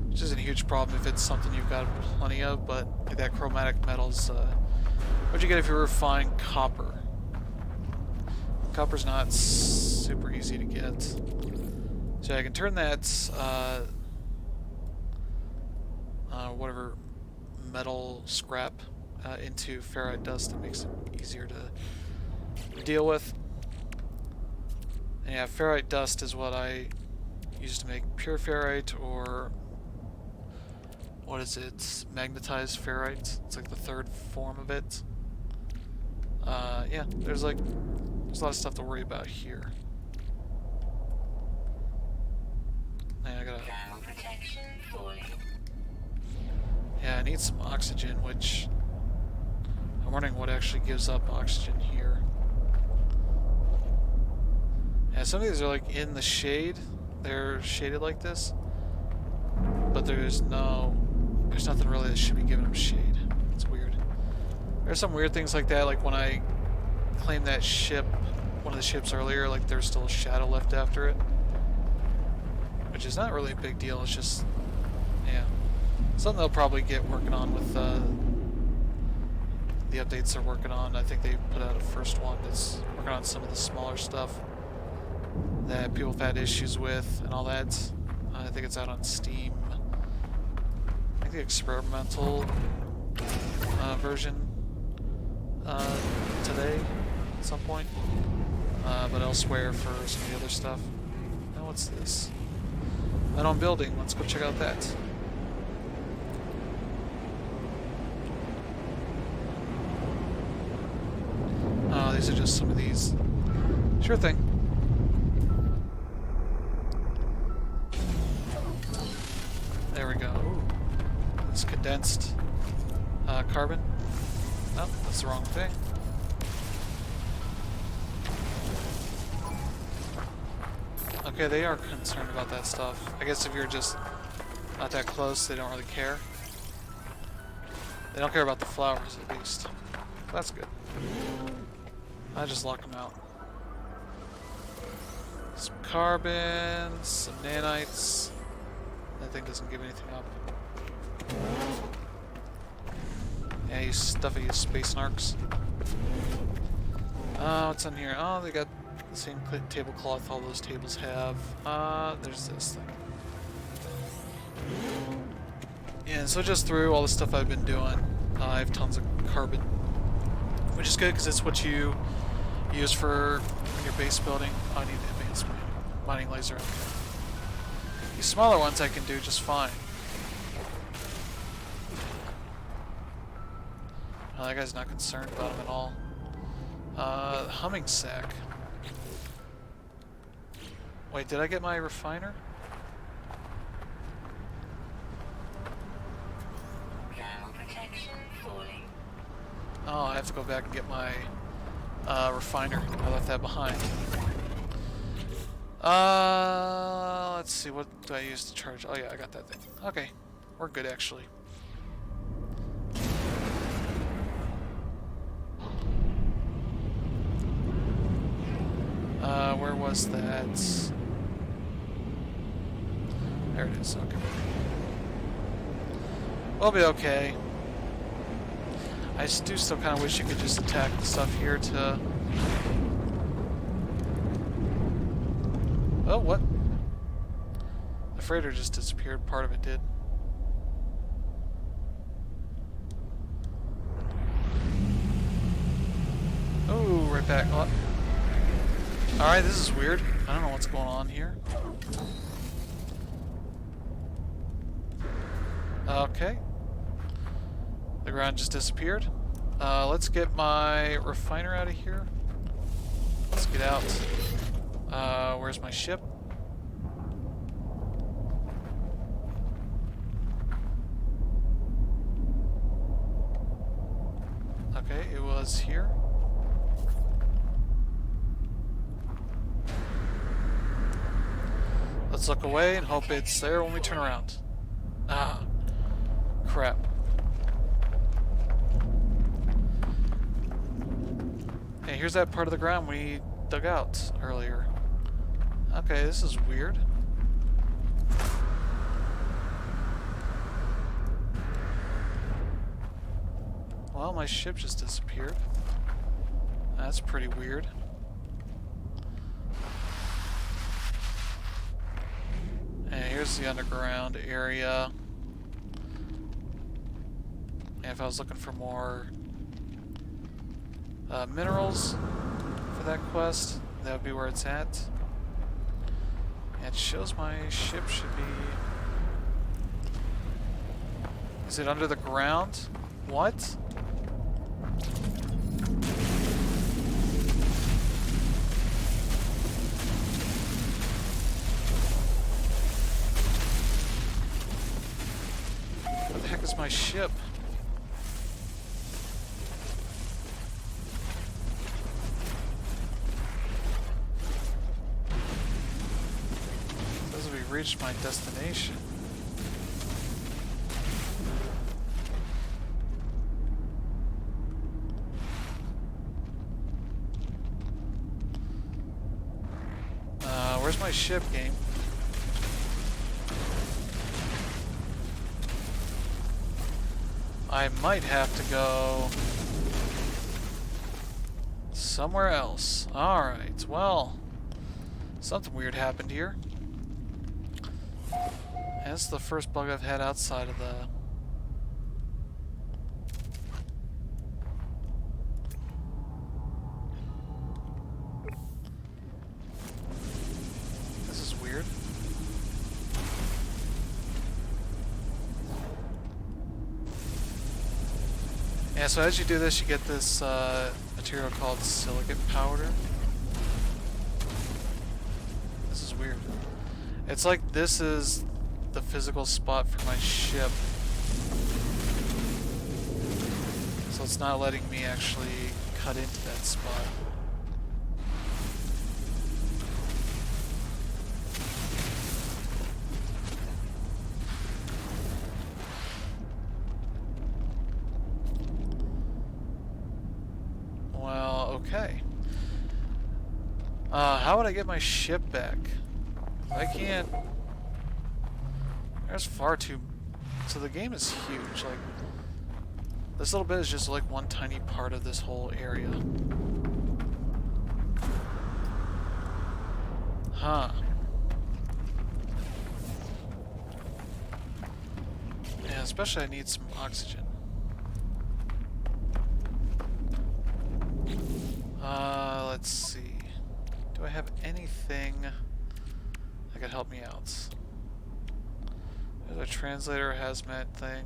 Which isn't a huge problem if it's something you've got plenty of, but like that chromatic metals, what'd you get if you refine copper? Copper's not super easy to get. So I can turn that, whatever metal scrap into ferrite dust. That makes it easier to deal with. And yeah, ferrite dust is what I use to make pure ferrite, or what is it? Magnetized ferrite. It's like the third form of it. Yeah, there's a lot of stuff to worry about here. And I gotta. Yeah, I need some oxygen, which I'm wondering what actually gives up oxygen here. Yeah, some of these are like in the shade. They're shaded like this, but there's nothing really that should be giving them shade. It's weird. There's some weird things like that, like when I claimed that ship, one of the ships earlier, like there's still a shadow left after it. Which is not really a big deal, it's just, yeah. Something they'll probably get working on with the updates they're working on. I think they put out a first one that's working on some of the smaller stuff that people have had issues with and all that. I think it's out on Steam. I think the experimental version today at some point, but elsewhere for some of the other stuff. Now what's this? Metal building. Let's go check out that. Oh, these are just some of these. Sure thing. There we go. Ooh. It's condensed carbon. Nope, that's the wrong thing. Okay, they are concerned about that stuff. I guess if you're just not that close, they don't really care. They don't care about the flowers, at least. That's good. I just lock them out. Some carbon, some nanites. That thing doesn't give anything up. Yeah, you stuffy space narcs. What's in here? Oh, they got the same tablecloth all those tables have. There's this thing. Yeah, so just through all the stuff I've been doing, I have tons of carbon, which is good because it's what you use for when you're base building. Oh, I need advanced mining laser. Okay. These smaller ones I can do just fine. Oh, that guy's not concerned about them at all. Humming sack. Wait, did I get my refiner? Oh, I have to go back and get my refiner. I left that behind. Let's see, what do I use to charge? Oh yeah, I got that thing. Okay, we're good actually. Where was that? There it is, okay. We'll be okay. I do still kind of wish you could just attack the stuff here to... Oh, what? The freighter just disappeared. Part of it did. Oh, right back. Oh. Alright, this is weird. I don't know what's going on here. Okay. The ground just disappeared. Let's get my refiner out of here. Let's get out. Where's my ship? Okay, it was here. Let's look away and hope it's there when we turn around. Ah, crap. Okay, here's that part of the ground we dug out earlier. Okay, this is weird. Well, my ship just disappeared. That's pretty weird. And here's the underground area. And if I was looking for more minerals for that quest, that would be where it's at. And it shows my ship should be... Is it under the ground? What? Where the heck is my ship? Says we reached my destination. Where's my ship, game? I might have to go somewhere else. Alright, well, something weird happened here. And it's the first bug I've had outside of the... This is weird. Yeah, so as you do this, you get this material called silicate powder. This is weird. It's like this is the physical spot for my ship. So it's not letting me actually cut into that spot. Okay. How would I get my ship back? I can't... There's far too... So the game is huge. Like, this little bit is just like one tiny part of this whole area. Huh. Yeah, especially I need some oxygen. Let's see. Do I have anything that could help me out? There's a translator hazmat thing.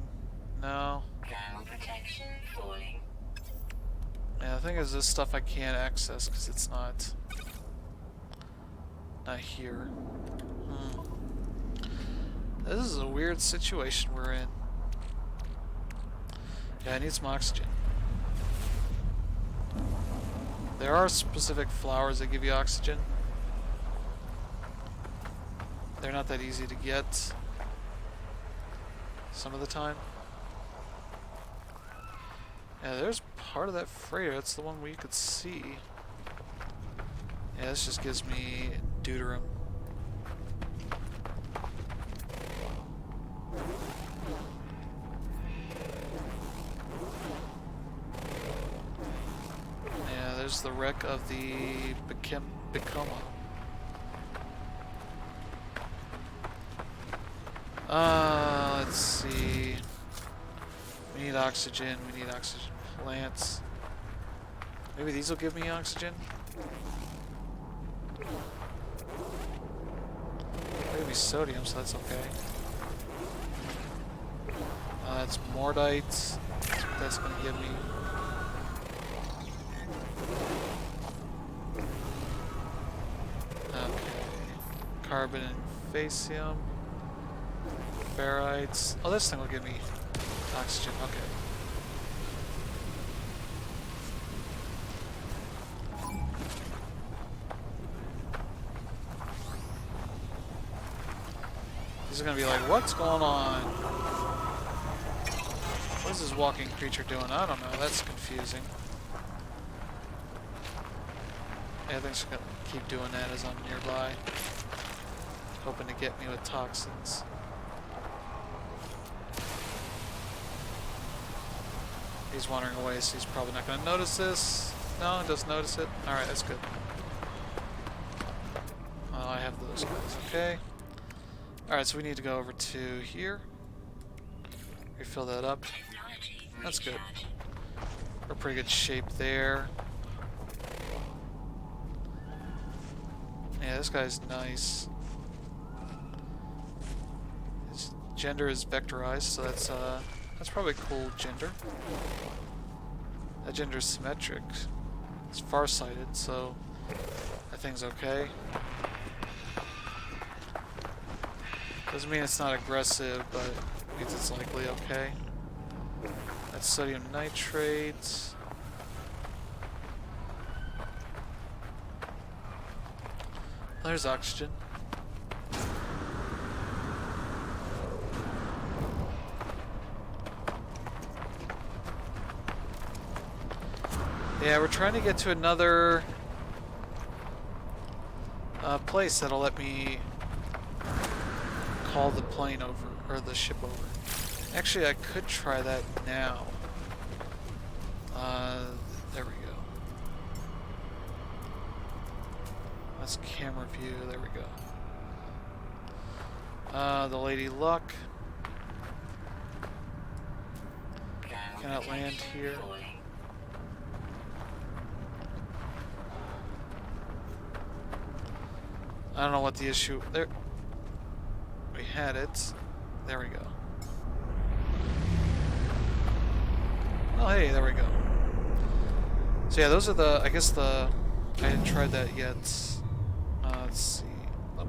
No. Thermal protection falling. Yeah, the thing is, this stuff I can't access because it's not here. This is a weird situation we're in. Yeah, I need some oxygen. There are specific flowers that give you oxygen. They're not that easy to get some of the time. Yeah, there's part of that freighter. That's the one we could see. Yeah, this just gives me deuterium. Yeah, there's the wreck of the Bikoma. Let's see. We need oxygen. We need oxygen plants. Maybe these will give me oxygen? They give me sodium, so that's okay. That's mordite. That's what that's going to give me. Okay. Carbon and facium. Ferrites. Oh, this thing will give me oxygen. Okay. He's gonna be like, what's going on? What is this walking creature doing? I don't know. That's confusing. Yeah, I think she's gonna keep doing that as I'm nearby. Hoping to get me with toxins. He's wandering away, so he's probably not going to notice this. No, he doesn't notice it. Alright, that's good. Oh, I have those guys. Okay. Alright, so we need to go over to here. Refill that up. That's good. We're in pretty good shape there. Yeah, this guy's nice. His gender is vectorized, so that's probably a cool gender. That gender is symmetric. It's farsighted, so that thing's okay. Doesn't mean it's not aggressive, but it means it's likely okay. That's sodium nitrate. There's oxygen. Yeah, we're trying to get to another place that'll let me call the plane over, or the ship over. Actually, I could try that now. There we go. That's camera view, there we go. The Lady Luck. Cannot land here. I don't know what the issue... There. We had it. There we go. Oh, hey, there we go. So yeah, those are the... I guess the... I hadn't tried that yet. Let's see. Oh,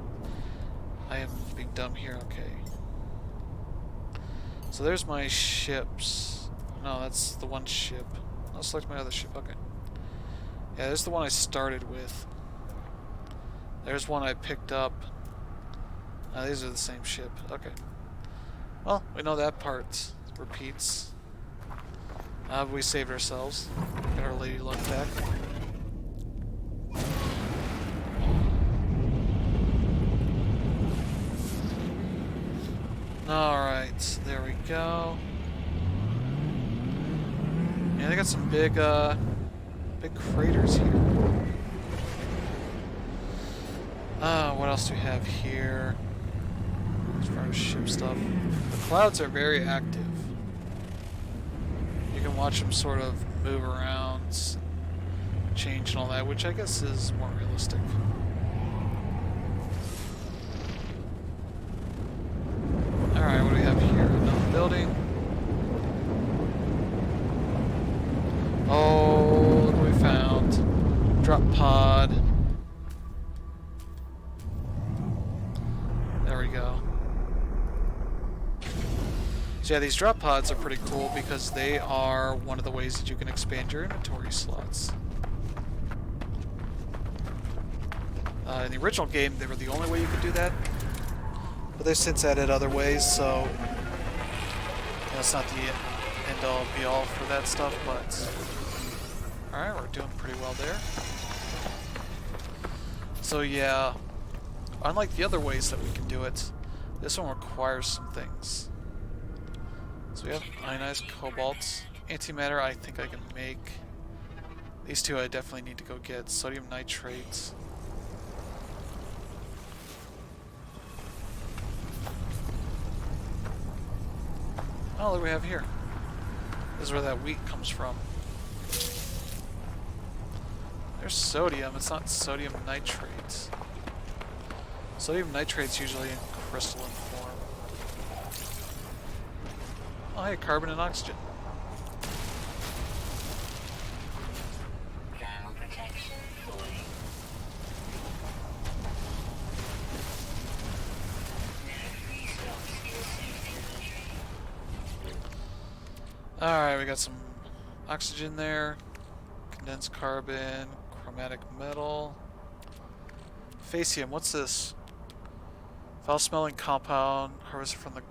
I am being dumb here. Okay. So there's my ships. No, that's the one ship. I'll select my other ship. Okay. Yeah, there's the one I started with. There's one I picked up. These are the same ship. Okay. Well, we know that part repeats. We saved ourselves. Got our Lady Luck back. Alright, there we go. Yeah, they got some big craters here. What else do we have here? As far as ship stuff. The clouds are very active. You can watch them sort of move around, change and all that, which I guess is more realistic. Alright, what do we have here? Another building. Oh, look what we found. Drop pod. There we go. So yeah, these drop pods are pretty cool because they are one of the ways that you can expand your inventory slots. In the original game, they were the only way you could do that. But they've since added other ways, so you know, it's not the end-all be-all for that stuff, but alright, we're doing pretty well there. So yeah, unlike the other ways that we can do it, this one requires some things. So we have ionized cobalt. Antimatter I think I can make. These two I definitely need to go get. Sodium nitrate. Oh, look what we have here. This is where that wheat comes from. There's sodium, it's not sodium nitrate. Sodium nitrate's usually in crystalline form. Oh hey, carbon and oxygen. Thermal protection falling. No restocks in safe inventory. Alright, we got some oxygen there. Condensed carbon, chromatic metal. Facium, what's this? Foul-smelling compound harvested from the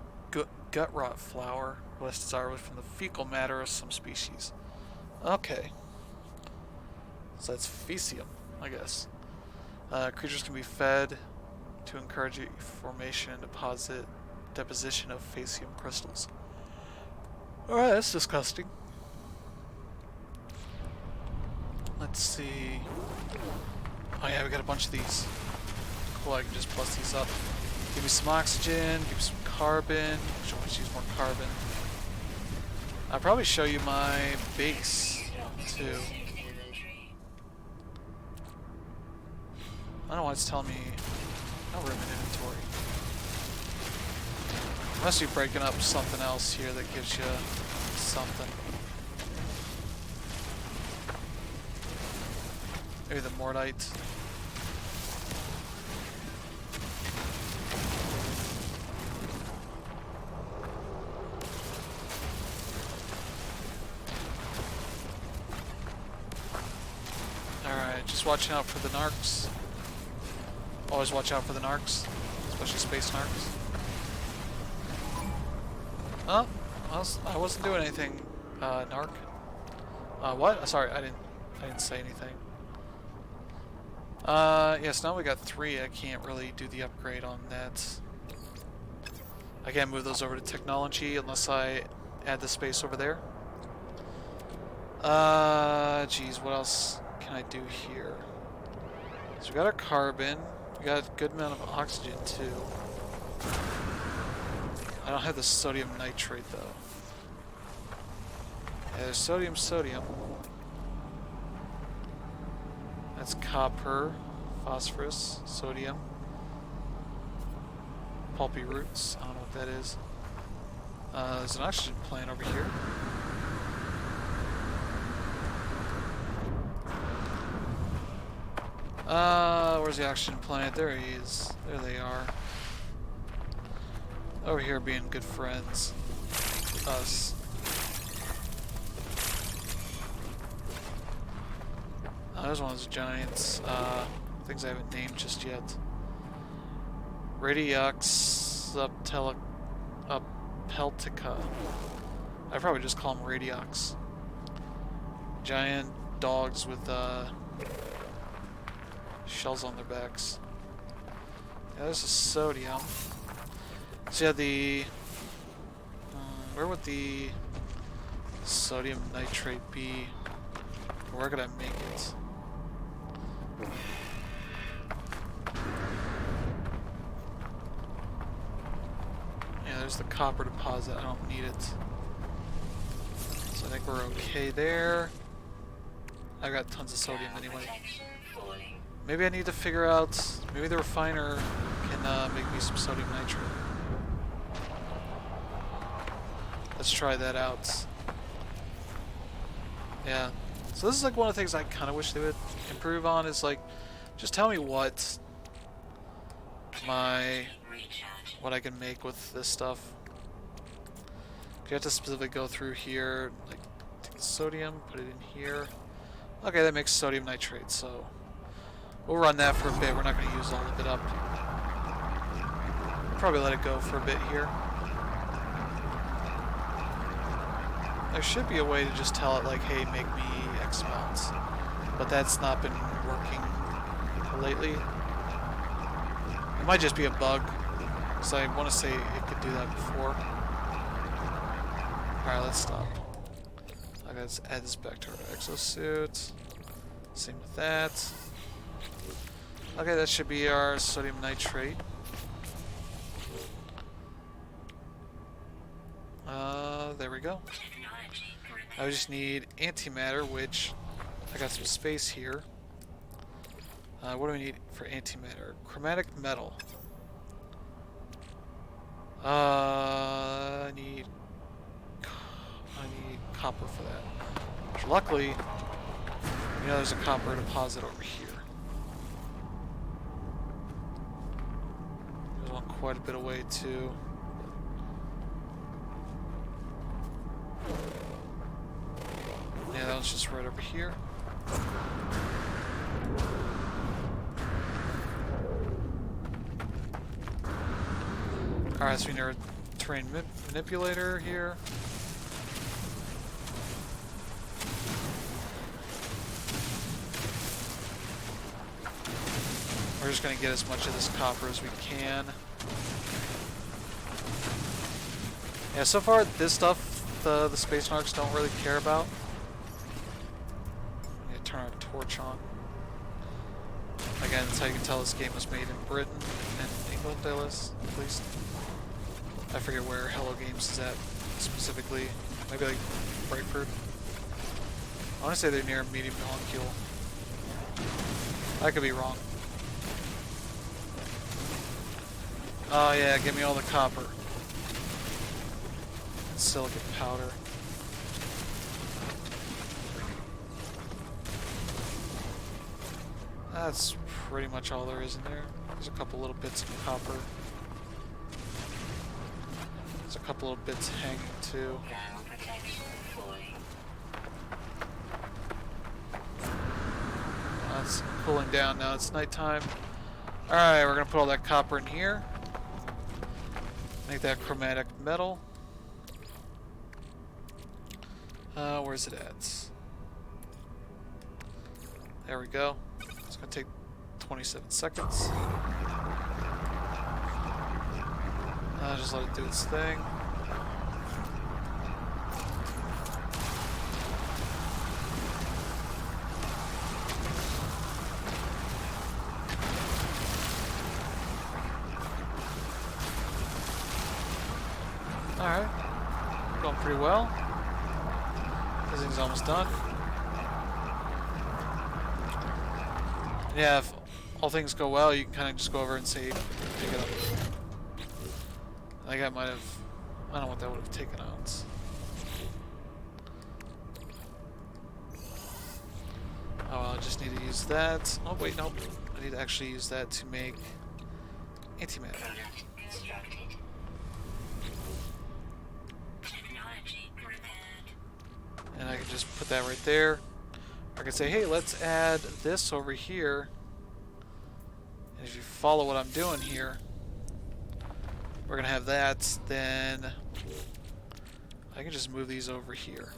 gut rot flower. Less desirable from the fecal matter of some species. Okay. So that's faecium, I guess. Creatures can be fed to encourage the formation and deposition of faecium crystals. Alright, that's disgusting. Let's see. Oh yeah, we got a bunch of these. Cool, I can just plus these up. Give me some oxygen, give me some carbon. Which I want to use more carbon. I'll probably show you my base, too. I don't know why it's telling me no room in inventory. Unless you're breaking up something else here that gives you something. Maybe the Mordite. Alright, just watching out for the narcs. Always watch out for the narcs, especially space narcs. Oh, I wasn't doing anything, narc. What? Sorry, I didn't say anything. Yes, now we got 3. I can't really do the upgrade on that. I can't move those over to technology unless I add the space over there. Geez, what else can I do here? So we got our carbon. We got a good amount of oxygen too. I don't have the sodium nitrate though. Yeah, there's sodium. That's copper, phosphorus, sodium. Pulpy roots, I don't know what that is. There's an oxygen plant over here. Where's the oxygen plant? There he is. There they are. Over here being good friends. Us. There's one of those giants. Things I haven't named just yet. Radiox Apeltica. I'd probably just call them Radiox. Giant dogs with shells on their backs. Yeah, there's a sodium. So yeah, the Where would the sodium nitrate be? Where could I make it? Yeah, there's the copper deposit. I don't need it. So I think we're okay there. I got tons of sodium anyway. Maybe I need to figure out, maybe the refiner can make me some sodium nitrate. Let's try that out. Yeah. So this is like one of the things I kind of wish they would improve on is like, just tell me what I can make with this stuff. You have to specifically go through here, like take the sodium, put it in here. Okay, that makes sodium nitrate, so we'll run that for a bit. We're not going to use all of it up. Probably let it go for a bit here. There should be a way to just tell it like, hey, make me X amounts. But that's not been working lately. It might just be a bug. Because I want to say it could do that before. Alright, let's stop. Okay, let's add this back to our exosuit. Same with that. Okay, that should be our sodium nitrate. There we go. I just need antimatter, which I got some space here. What do we need for antimatter? Chromatic metal. I need copper for that. Which luckily, you know, there's a copper deposit over here. There's one quite a bit away too. Yeah, that one's just right over here. Alright, so we need our terrain manipulator here. We're just going to get as much of this copper as we can. Yeah, so far this stuff the space narcs don't really care about. We need to turn our torch on. Again, that's how you can tell this game was made in Britain and England, at least. I forget where Hello Games is at specifically. Maybe like Brightford. I want to say they're near Medium Molecule. I could be wrong. Oh yeah, give me all the copper. And silicate powder. That's pretty much all there is in there. There's a couple little bits of copper. There's a couple little bits hanging too. It's cooling down now. It's nighttime. Alright, we're going to put all that copper in here. Make that chromatic metal. Where's it at? There we go. It's going to take 27 seconds. Just let it do its thing. Alright. Going pretty well. This thing's almost done. Yeah, if all things go well, you can kind of just go over and say, pick it up. I think I might have, I don't know what that would have taken out. Oh, well, I just need to use that. Oh, wait, nope. I need to actually use that to make antimatter. And I can just put that right there. I can say, hey, let's add this over here. And if you follow what I'm doing here, we're going to have that. Then I can just move these over here.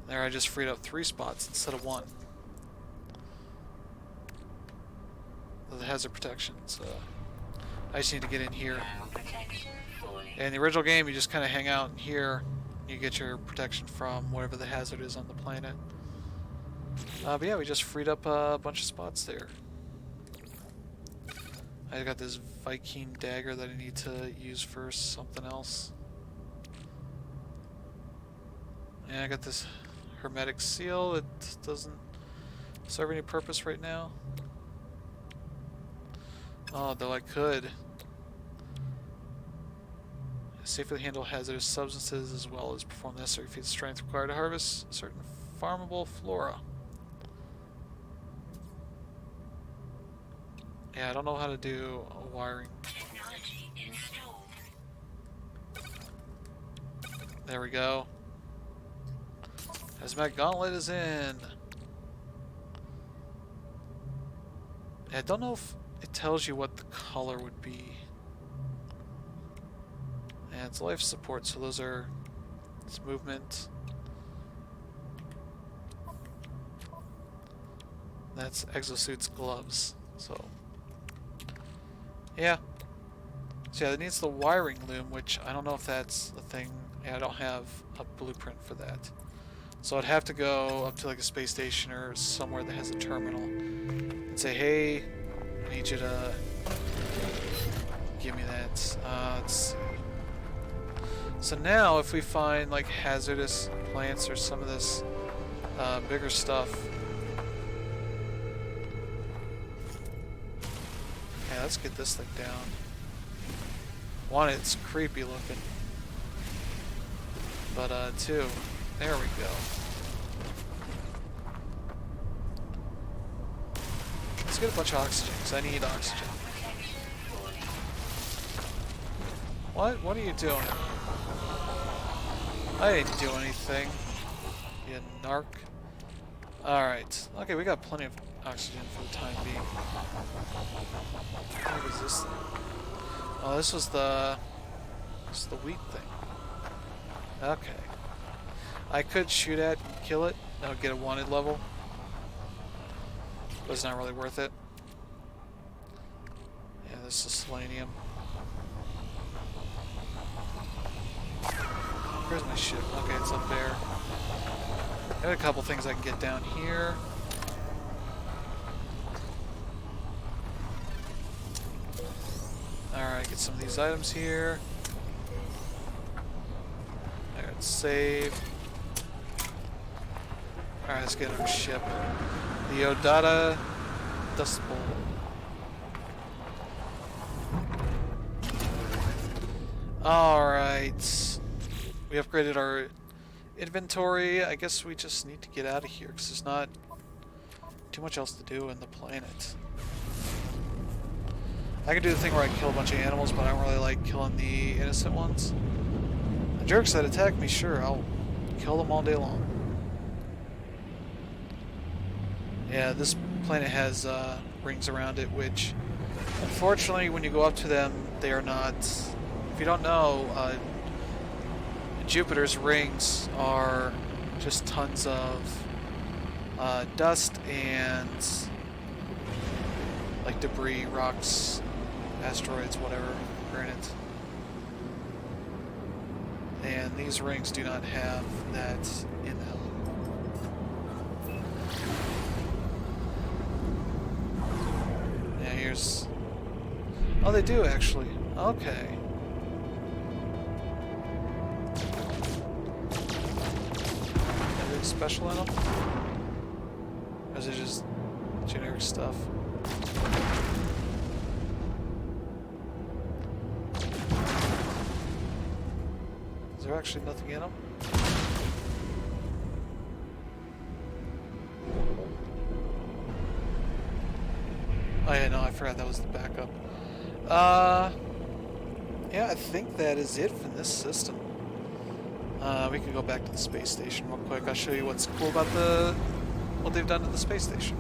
There, I just freed up 3 spots instead of 1. hazard protection. So I just need to get in here. Protection fully. In the original game, you just kind of hang out in here. You get your protection from whatever the hazard is on the planet. But yeah, we just freed up a bunch of spots there. I got this Viking dagger that I need to use for something else. And I got this hermetic seal that doesn't serve any purpose right now. Oh, though I could. Safely handle hazardous substances as well as perform the necessary feats of strength required to harvest certain farmable flora. Yeah, I don't know how to do wiring. Technology installed. There we go. Hazmat gauntlet is in. I don't know if it tells you what the color would be. And it's life support, so those are it's movement. That's exosuit's gloves. So yeah. So yeah, it needs the wiring loom, which I don't know if that's a thing. Yeah, I don't have a blueprint for that. So I'd have to go up to like a space station or somewhere that has a terminal and say, hey, I need you to give me that. Let's see. So now if we find like hazardous plants or some of this bigger stuff. Yeah, let's get this thing down. One, it's creepy looking. But two, there we go. Let's get a bunch of oxygen, because I need oxygen. What? What are you doing? I didn't do anything. You narc. Alright. Okay, we got plenty of oxygen for the time being. What is this thing? Oh, this was the wheat thing. Okay. I could shoot at and kill it. That would get a wanted level. But it's not really worth it. Yeah, this is selenium. Where's my ship? Okay, it's up there. Got a couple things I can get down here. Alright, get some of these items here. There, it's saved. Alright, let's get our ship. The Odata Dust Bowl. Alright. We upgraded our inventory. I guess we just need to get out of here because there's not too much else to do in the planet. I can do the thing where I kill a bunch of animals, but I don't really like killing the innocent ones. The jerks that attack me, sure, I'll kill them all day long. Yeah, this planet has rings around it, which, unfortunately, when you go up to them, they are not... If you don't know, Jupiter's rings are just tons of dust and like debris, rocks, asteroids, whatever are in it. And these rings do not have that in them. Yeah, here's... Oh, they do actually. Okay. Anything special in them? Or is it just generic stuff? Is there actually nothing in them? Oh yeah, no, I forgot that was the backup. Yeah, I think that is it for this system. We can go back to the space station real quick. I'll show you what's cool about what they've done to the space station.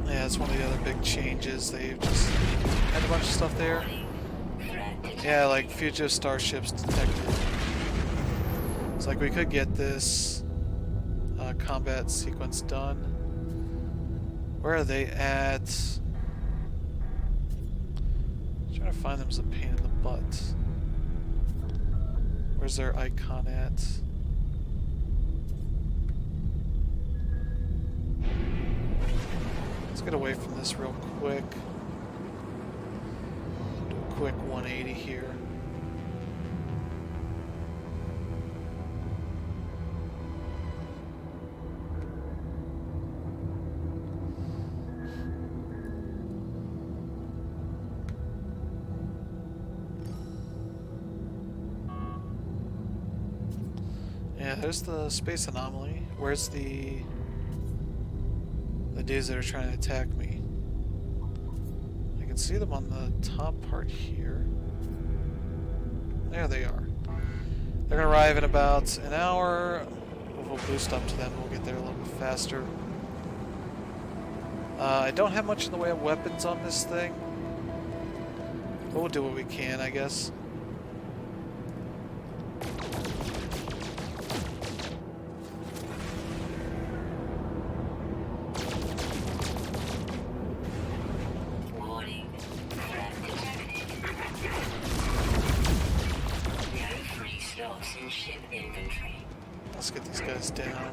Yeah, that's one of the other big changes. They've just had a bunch of stuff there. Yeah, like fugitive starships detected. So It's like we could get this combat sequence done. Where are they at? Trying to find them is a pain in the butt. Where's their icon at? Let's get away from this real quick. Do a quick 180 here. Yeah, there's the space anomaly. Where's the dudes that are trying to attack me? I can see them on the top part here. There they are. They're gonna arrive in about an hour. We'll boost up to them. We'll get there a little bit faster. I don't have much in the way of weapons on this thing, but we'll do what we can, I guess. Warning. Threat detected. No free slots in ship inventory. Let's get these guys down.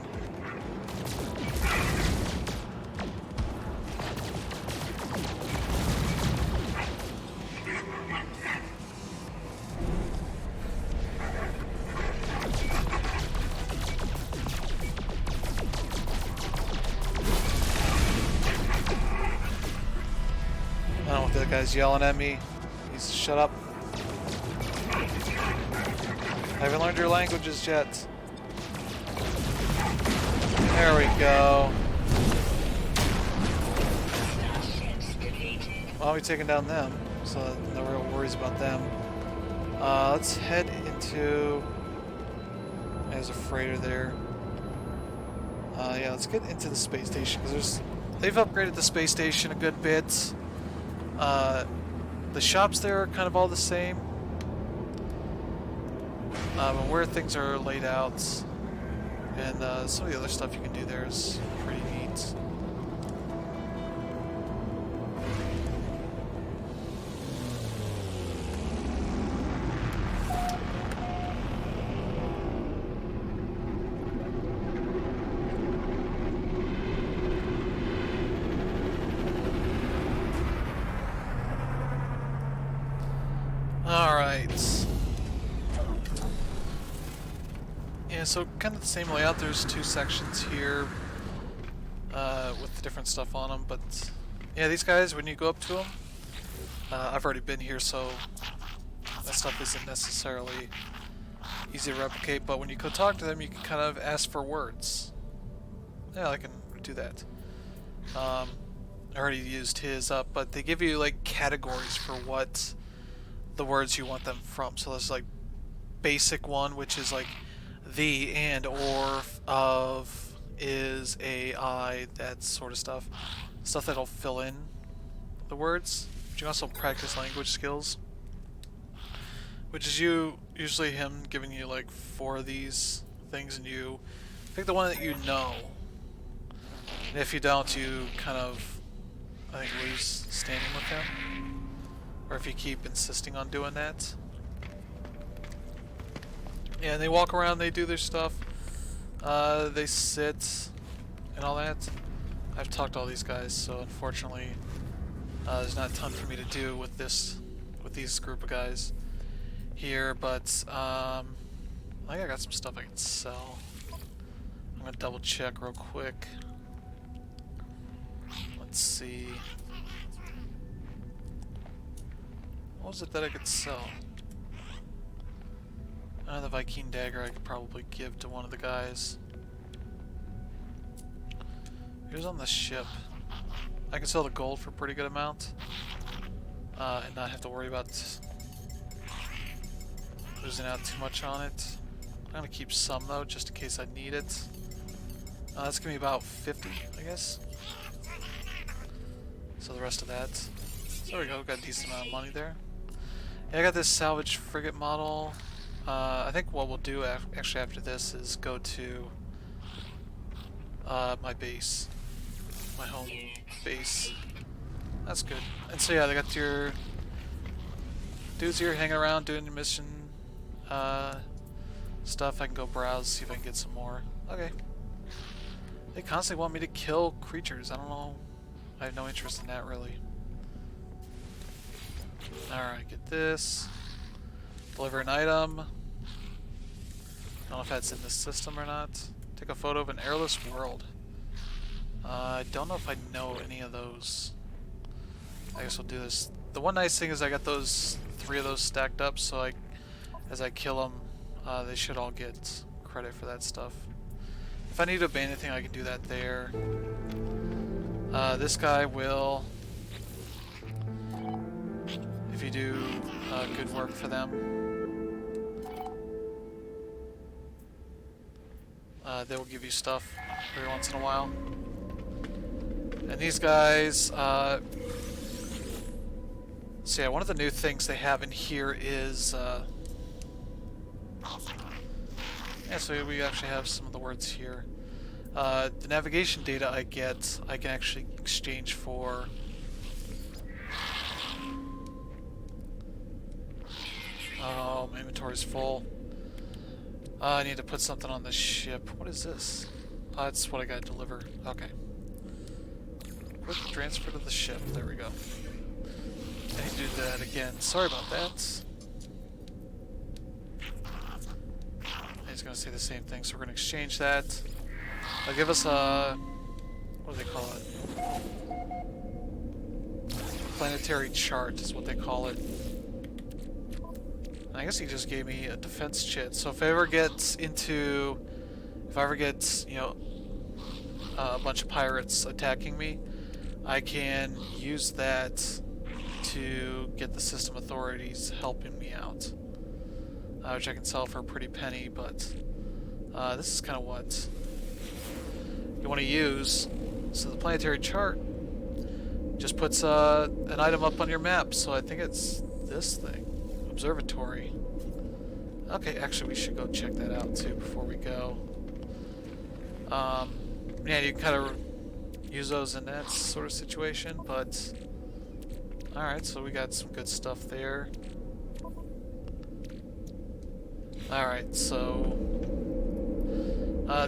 I don't know if that guy's yelling at me. He's shut up. I haven't learned your languages yet. There we go. Starships defeated. Well, we're taking down them, so no real worries about them. Let's head into... There's a freighter there. Yeah, let's get into the space station, because they've upgraded the space station a good bit. The shops there are kind of all the same. But where things are laid out and some of the other stuff you can do there is pretty neat. Alright. Yeah, so kind of the same layout. There's two sections here with different stuff on them, but yeah, these guys, when you go up to them, I've already been here, so that stuff isn't necessarily easy to replicate, but when you go talk to them, you can kind of ask for words. Yeah, I can do that. I already used his up, but they give you like categories for what the words you want them from. So there's like basic one, which is like the and or of is a I, that sort of stuff. Stuff that'll fill in the words. But you can also practice language skills, which is usually him giving you like 4 of these things, and you pick the one that you know. And if you don't, you kind of, I think, lose standing with him. Or if you keep insisting on doing that. Yeah, and they walk around, they do their stuff. They sit and all that. I've talked to all these guys, so unfortunately there's not a ton for me to do with these group of guys here, but I think I got some stuff I can sell. I'm gonna double check real quick. Let's see. What was it that I could sell? The Viking dagger I could probably give to one of the guys. Here's on the ship. I can sell the gold for a pretty good amount. And not have to worry about losing out too much on it. I'm gonna keep some though, just in case I need it. That's gonna be about 50, I guess. So the rest of that. There we go, got a decent amount of money there. Yeah, I got this salvage frigate model. I think what we'll do actually after this is go to my base, my home base. That's good. And so yeah, they got your dudes here hanging around doing your mission stuff. I can go browse, see if I can get some more. Okay. They constantly want me to kill creatures. I don't know. I have no interest in that really. Alright, get this. Deliver an item. I don't know if that's in this system or not. Take a photo of an airless world. I don't know if I know any of those. I guess we'll do this. The one nice thing is I got those 3 of those stacked up, so as I kill them, they should all get credit for that stuff. If I need to ban anything, I can do that there. This guy will, if you do good work for them, they will give you stuff every once in a while. And these guys, so yeah, one of the new things they have in here is, yeah, so we actually have some of the words here. The navigation data I get, I can actually exchange for oh, my inventory's full. I need to put something on the ship. What is this? That's what I gotta deliver. Okay. Quick transfer to the ship. There we go. I need to do that again. Sorry about that. He's gonna say the same thing, so we're gonna exchange that. They'll give us a, what do they call it? Planetary chart is what they call it. And I guess he just gave me a defense chit. So if I ever get, you know, a bunch of pirates attacking me, I can use that to get the system authorities helping me out. Which I can sell for a pretty penny, but this is kind of what you want to use. So the planetary chart just puts an item up on your map, so I think it's this thing. Observatory. Okay, actually we should go check that out too before we go. Yeah, you kind of use those in that sort of situation, but alright, so we got some good stuff there. Alright, so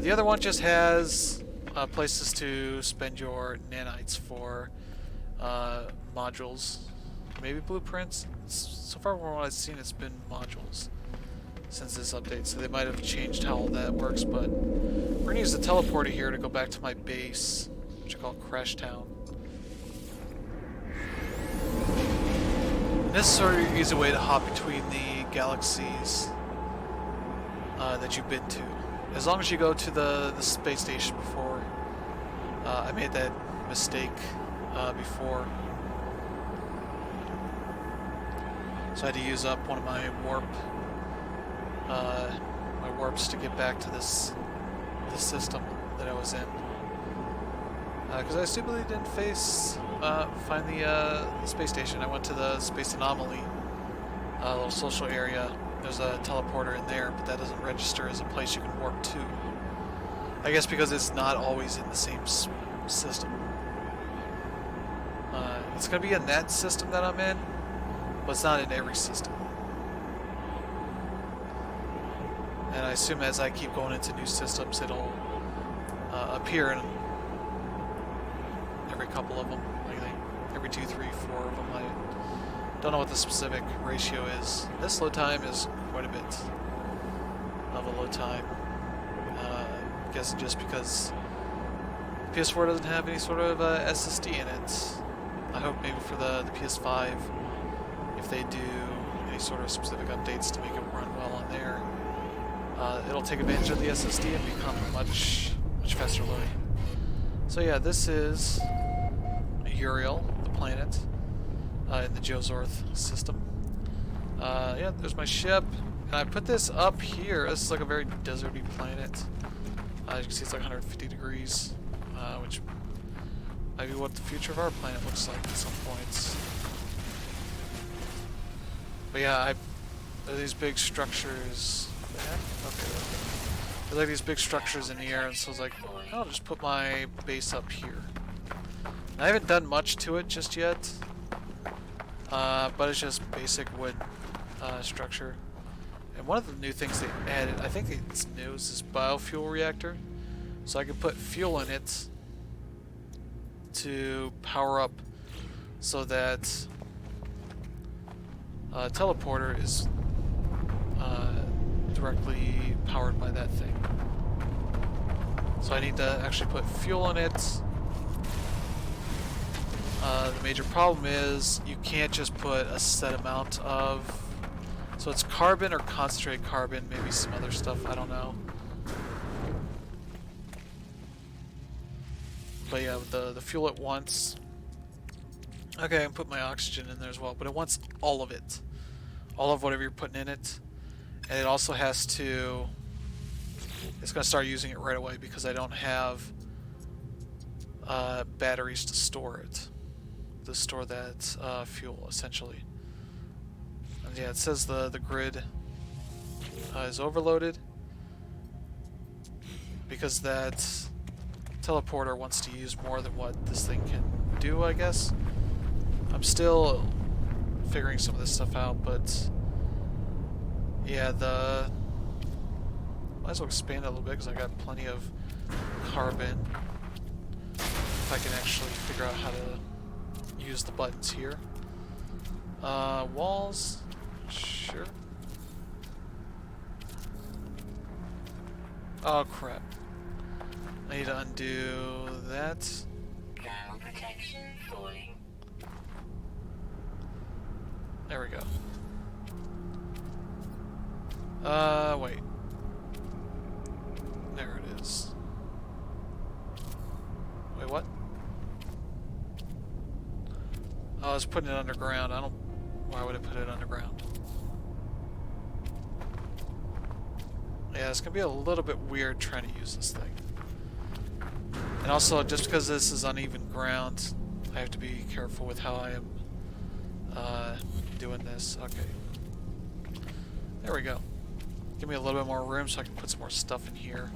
the other one just has places to spend your nanites for modules, maybe blueprints. So far from what I've seen, it's been modules since this update, so they might have changed how all that works, but we're going to use the teleporter here to go back to my base, which I call Crash Town. And this is sort of an easy way to hop between the galaxies that you've been to. As long as you go to the space station before. I made that mistake before. So I had to use up one of my warps to get back to this system that I was in. Because I stupidly didn't find the space station. I went to the space anomaly, little social area. There's a teleporter in there, but that doesn't register as a place you can warp to. I guess because it's not always in the same system. It's going to be in that system that I'm in, but it's not in every system. And I assume as I keep going into new systems, it'll appear in every couple of them. Like every 2, 3, 4 of them. I don't know what the specific ratio is. This load time is quite a bit of a load time. I'm guessing just because PS4 doesn't have any sort of SSD in it. I hope maybe for the PS5, if they do any sort of specific updates to make it run well on there, it'll take advantage of the SSD and become much faster loading. So yeah, this is Uriel, the planet, in the Jozorth system. Yeah, there's my ship, and I put this up here. This is like a very deserty planet. As you can see, it's like 150 degrees, which might be what the future of our planet looks like at some points. But yeah, There are these big structures. The heck? Okay. There's like these big structures in the air, and so I was like, I'll just put my base up here. And I haven't done much to it just yet, but it's just basic wood structure. And one of the new things they added, I think it's new, is this biofuel reactor. So I can put fuel in it to power up so that teleporter is directly powered by that thing. So I need to actually put fuel in it. The major problem is you can't just put a set amount of... So it's carbon or concentrated carbon, maybe some other stuff, I don't know. But yeah, the fuel it wants... Okay, I can put my oxygen in there as well, but it wants all of it. All of whatever you're putting in it. And it also has to... It's going to start using it right away because I don't have batteries to store it. To store that fuel, essentially. And yeah, it says the grid is overloaded because that teleporter wants to use more than what this thing can do, I guess. I'm still figuring some of this stuff out, but yeah, might as well expand it a little bit because I got plenty of carbon. If I can actually figure out how to use the buttons here. Walls, sure. Oh crap. I need to undo that. Ground protection falling. There we go. Wait. There it is. Wait, what? Oh, I was putting it underground. I don't... Why would I put it underground? Yeah, it's gonna be a little bit weird trying to use this thing. And also, just because this is uneven ground, I have to be careful with how I am doing this. Okay. There we go. Give me a little bit more room so I can put some more stuff in here.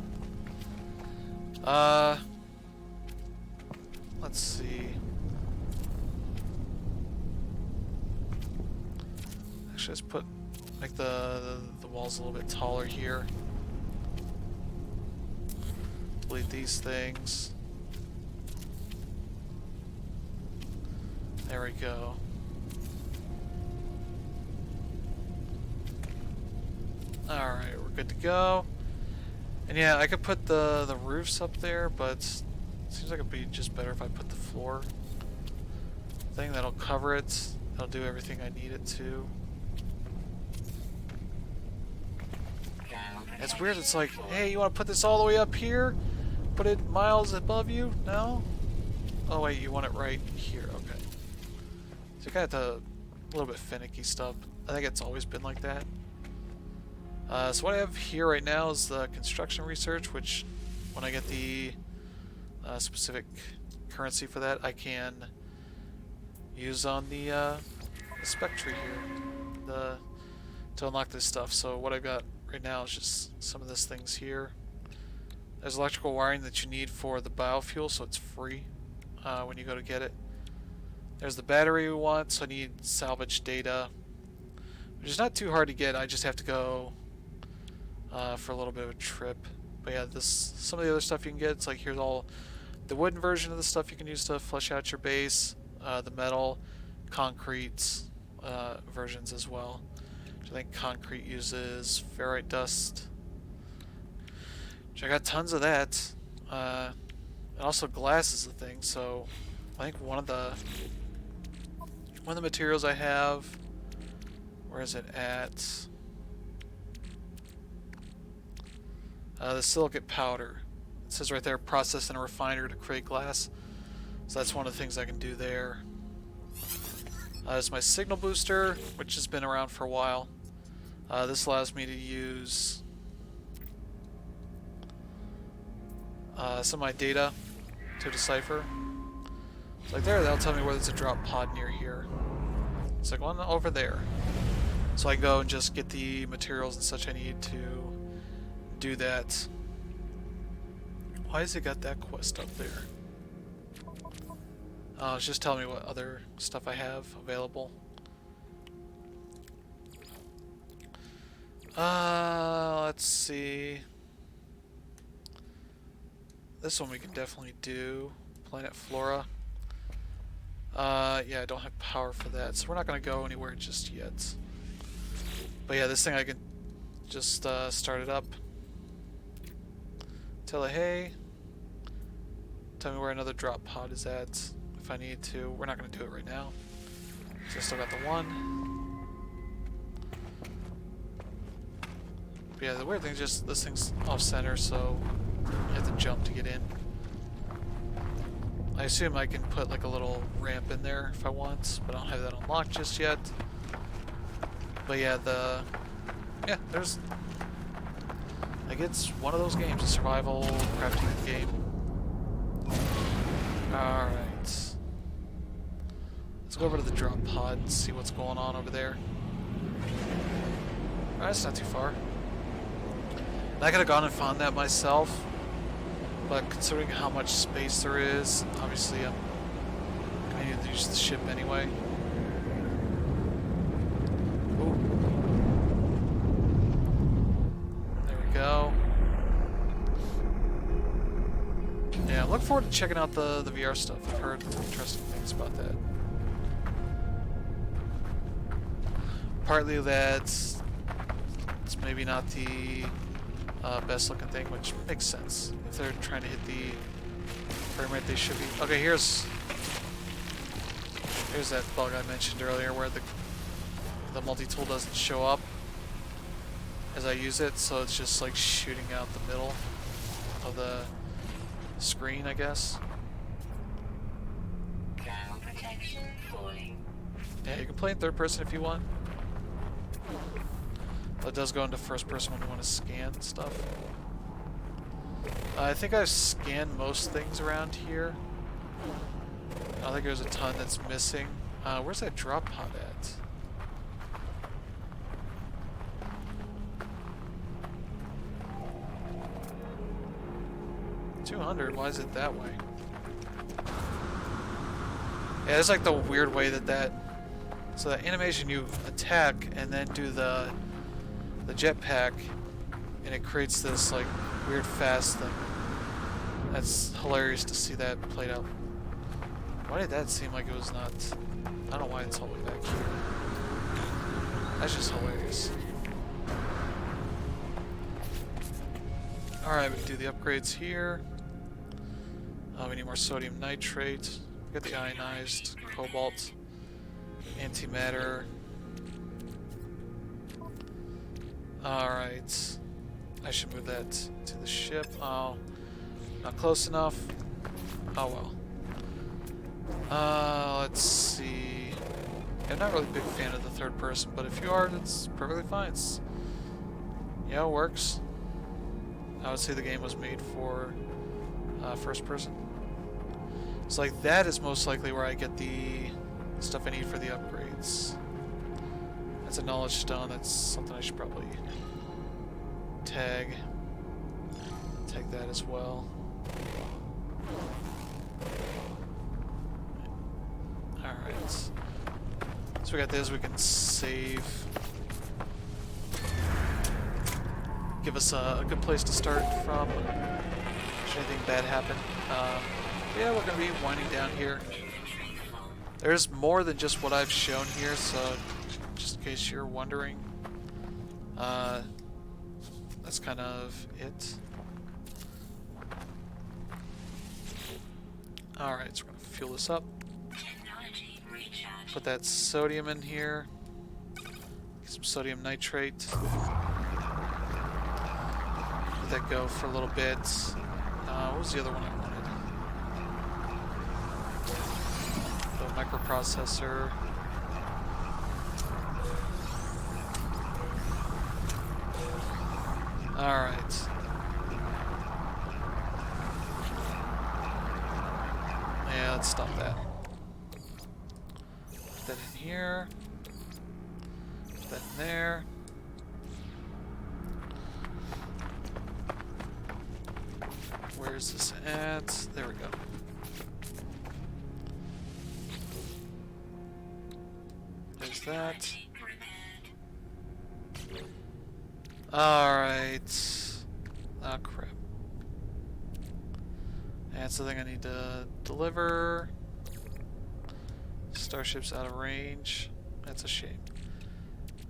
Let's see. Actually, let's make the walls a little bit taller here. Delete these things. There we go. Alright, we're good to go. And yeah, I could put the roofs up there, but it seems like it'd be just better if I put the floor thing. That'll cover it. That'll do everything I need it to. It's weird, it's like, hey, you want to put this all the way up here? Put it miles above you? No? Oh wait, you want it right here, okay. So you got a little bit finicky stuff. I think it's always been like that. So what I have here right now is the construction research, which when I get the specific currency for that, I can use on the spec tree here to unlock this stuff. So what I've got right now is just some of these things here. There's electrical wiring that you need for the biofuel, so it's free when you go to get it. There's the battery we want, so I need salvage data, which is not too hard to get. I just have to go for a little bit of a trip. But yeah, some of the other stuff you can get, it's like here's all the wooden version of the stuff you can use to flesh out your base, the metal, concrete versions as well. I think concrete uses ferrite dust, which I got tons of that. And also glass is a thing, so I think one of the materials I have, where is it at? The silicate powder. It says right there, process in a refiner to create glass. So that's one of the things I can do there. There's my signal booster, which has been around for a while. This allows me to use some of my data to decipher. It's like there, that'll tell me where there's a drop pod near here. It's like one over there. So I go and just get the materials and such I need to do that. Why has it got that quest up there? It's just telling me what other stuff I have available. Let's see. This one we can definitely do. Planet Flora. Yeah, I don't have power for that, so we're not going to go anywhere just yet. But yeah, this thing I can just start it up. Tell it, hey, tell me where another drop pod is at if I need to. We're not going to do it right now. So I still got the one. But yeah, the weird thing is just this thing's off center, so you have to jump to get in. I assume I can put like a little ramp in there if I want, but I don't have that unlocked just yet. But yeah, there's like it's one of those games, a survival crafting game. Alright. Let's go over to the drop pod and see what's going on over there. Alright, it's not too far. And I could have gone and found that myself, but considering how much space there is, obviously I'm going to need to use the ship anyway. Ooh. There we go. Yeah, I'm looking forward to checking out the VR stuff. I've heard interesting things about that. Partly that it's maybe not the best looking thing, which makes sense. If they're trying to hit the frame rate they should be. Okay, here's that bug I mentioned earlier where the multi-tool doesn't show up as I use it, so it's just like shooting out the middle of the screen, I guess. Ground protection falling. Yeah, you can play in third person if you want. But it does go into first person when you want to scan stuff. I think I've scanned most things around here. I don't think there's a ton that's missing. Where's that drop pod at? $200, why is it that way? Yeah, it's like the weird way that so that animation you attack and then do the jetpack, and it creates this like weird fast thing. That's hilarious to see that played out. Why did that seem like it was not? I don't know why it's all the way back here. That's just hilarious. Alright, we can do the upgrades here. We need more sodium nitrate. We got the ionized cobalt, antimatter. Alright. I should move that to the ship. Oh, not close enough. Oh well. Let's see. I'm not really a big fan of the third person, but if you are, that's perfectly fine. Yeah, it works. I would say the game was made for first person. So like that is most likely where I get the stuff I need for the upgrades. That's a knowledge stone. That's something I should probably tag that as well. Alright. So we got this, we can save. Give us a good place to start from should anything bad happen. Yeah, we're going to be winding down here. There's more than just what I've shown here, so just in case you're wondering, that's kind of it. Alright, so we're going to fuel this up. Put that sodium in here. Get some sodium nitrate. Let that go for a little bit. What was the other one I wanted? The microprocessor. Alright. Yeah, let's stop that. Put that in here. Put that in there. Where's this at? There we go. There's that. Alright. Oh crap. That's the thing I need to deliver. Starship's out of range. That's a shame.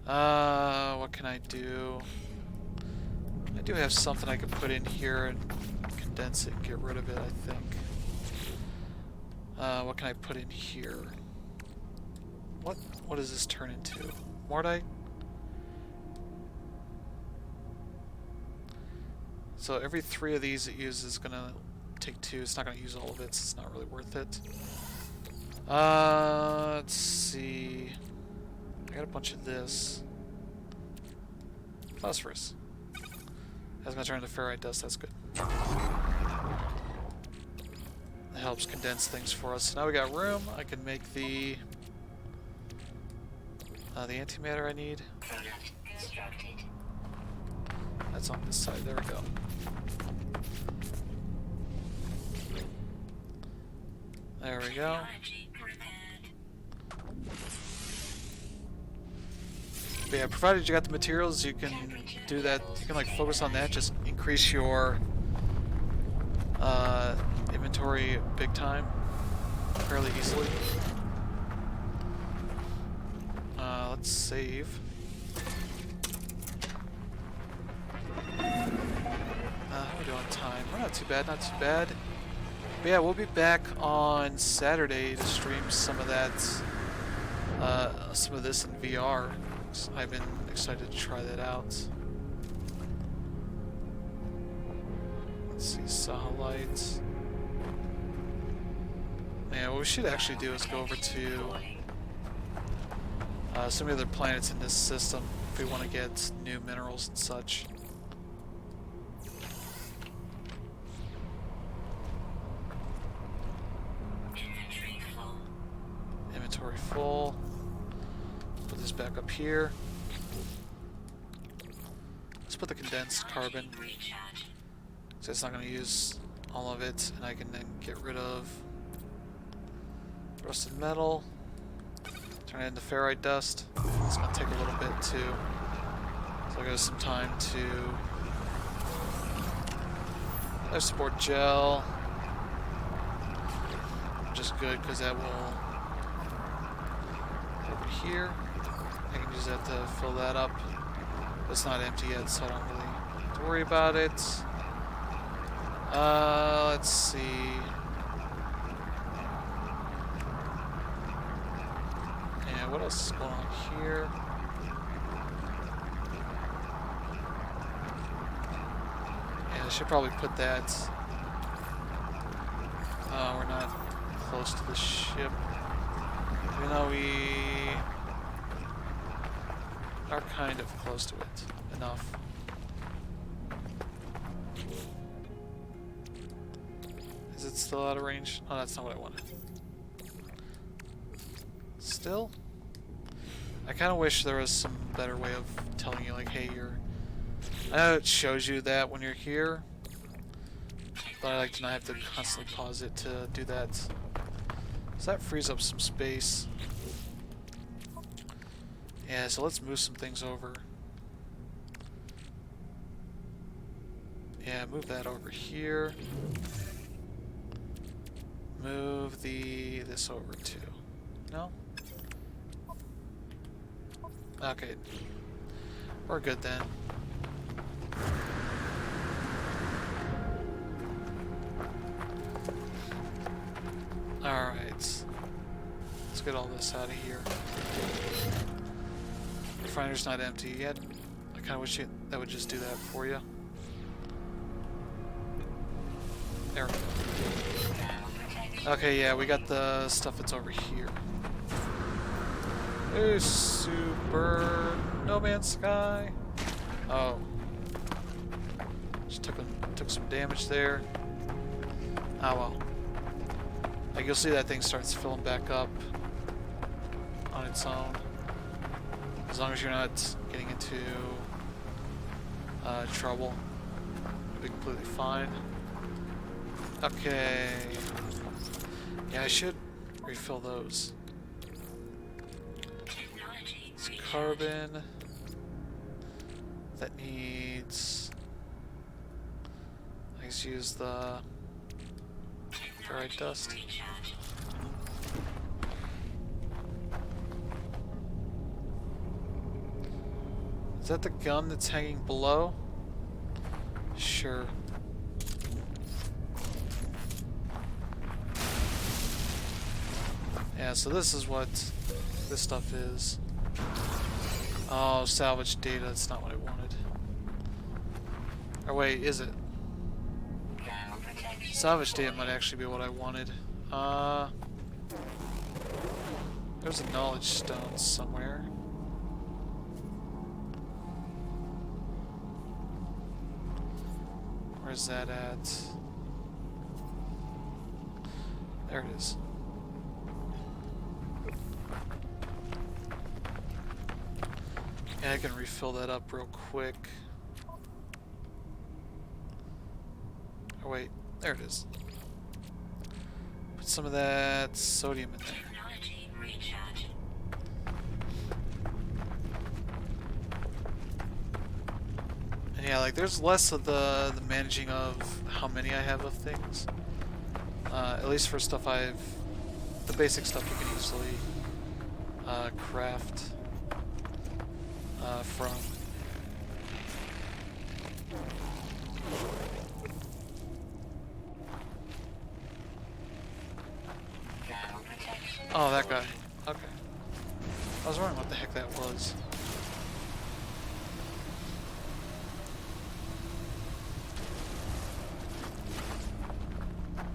What can I do? I do have something I could put in here and condense it and get rid of it, I think. What can I put in here? What does this turn into? Mordite? So every 3 of these it uses is gonna take 2. It's not gonna use all of it, so it's not really worth it. Let's see. I got a bunch of this. Phosphorus. That's gonna turn into ferrite dust, that's good. That helps condense things for us. So now we got room. I can make the antimatter I need. That's on this side, there we go. There we go. But yeah, provided you got the materials, you can do that. You can like focus on that, just increase your inventory big time, fairly easily. Let's save. How are we doing on time? We're not too bad, not too bad. But yeah, we'll be back on Saturday to stream some of that, some of this in VR. So I've been excited to try that out. Let's see, Sahalites. Yeah, what we should actually do is go over to some of the other planets in this system if we want to get new minerals and such. Inventory full. Put this back up here. Let's put the condensed carbon. So it's not going to use all of it, and I can then get rid of rusted metal. Turn it into ferrite dust. It's going to take a little bit too. So I got some time to life support gel. Which is good because that will over here. I can use that to fill that up. But it's not empty yet, so I don't really have to worry about it. Let's see. Yeah, what else is going on here? Yeah, I should probably put that. We're not close to the ship. Even though we are kind of close to it. Enough. Is it still out of range? Oh, that's not what I wanted. Still? I kind of wish there was some better way of telling you, like, hey, you're... I know it shows you that when you're here, but I like to not have to constantly pause it to do that. So that frees up some space. Yeah, so let's move some things over. Yeah, move that over here. Move this over too. No? Okay. We're good then. Alright. Let's get all this out of here. Refiner's not empty yet. I kinda wish that would just do that for you. There we go. Okay, yeah, we got the stuff that's over here. Hey, super No Man's Sky. Oh. Just took some damage there. Oh well. Like you'll see that thing starts filling back up on its own. As long as you're not getting into trouble, you'll be completely fine. Okay. Yeah, I should refill those. It's carbon. That needs... I just use the ferrite dust. Is that the gun that's hanging below? Sure. Yeah, so this is what this stuff is. Oh, salvage data, that's not what I wanted. Or wait, is it? Salvage data might actually be what I wanted. There's a knowledge stone somewhere. Where's that at? There it is. Yeah, I can refill that up real quick. Oh wait, there it is. Put some of that sodium in there. And yeah, like there's less of the managing of how many I have of things. At least for stuff the basic stuff you can easily craft from. Oh, that guy. Okay. I was wondering what the heck that was.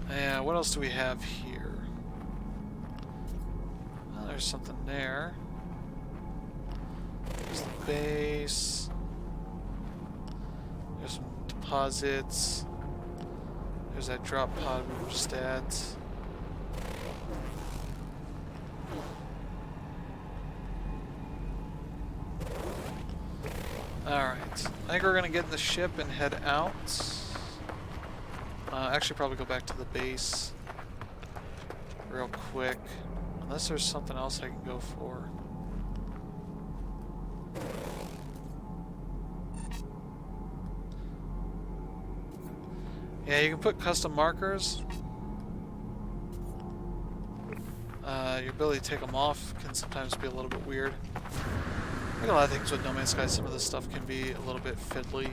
Yeah, what else do we have here? Well, there's something there. There's the base. There's some deposits. There's that drop pod we were just at. Alright, I think we're gonna get in the ship and head out. Actually probably go back to the base real quick. Unless there's something else I can go for. Yeah, you can put custom markers. Your ability to take them off can sometimes be a little bit weird. Like a lot of things with No Man's Sky, some of this stuff can be a little bit fiddly.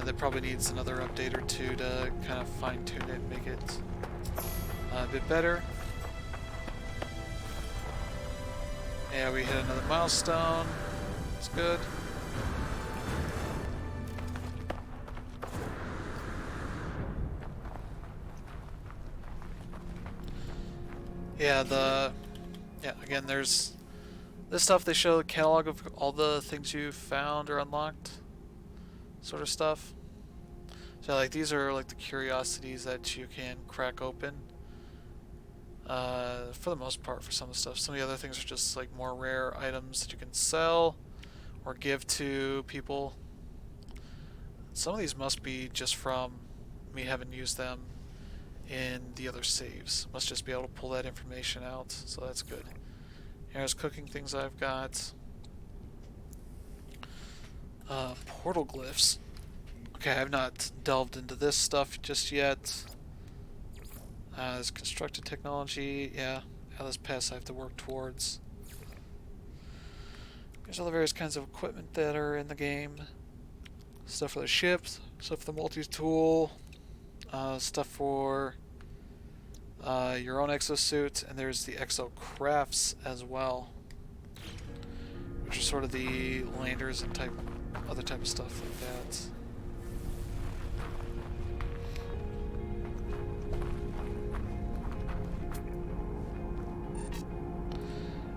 That probably needs another update or two to kind of fine-tune it and make it a bit better. Yeah, we hit another milestone. That's good. Yeah, again, there's this stuff. They show the catalog of all the things you found or unlocked, sort of stuff. So like these are like the curiosities that you can crack open. For the most part, for some of the stuff. Some of the other things are just like more rare items that you can sell or give to people. Some of these must be just from me having used them in the other saves. Must just be able to pull that information out, so that's good. Here's cooking things I've got. Portal glyphs. Okay, I've not delved into this stuff just yet. There's constructed technology, yeah. This pass I have to work towards. There's all the various kinds of equipment that are in the game. Stuff for the ships, stuff for the multi-tool, stuff for your own exosuit, and there's the exo crafts as well, which are sort of the landers and other type of stuff like that.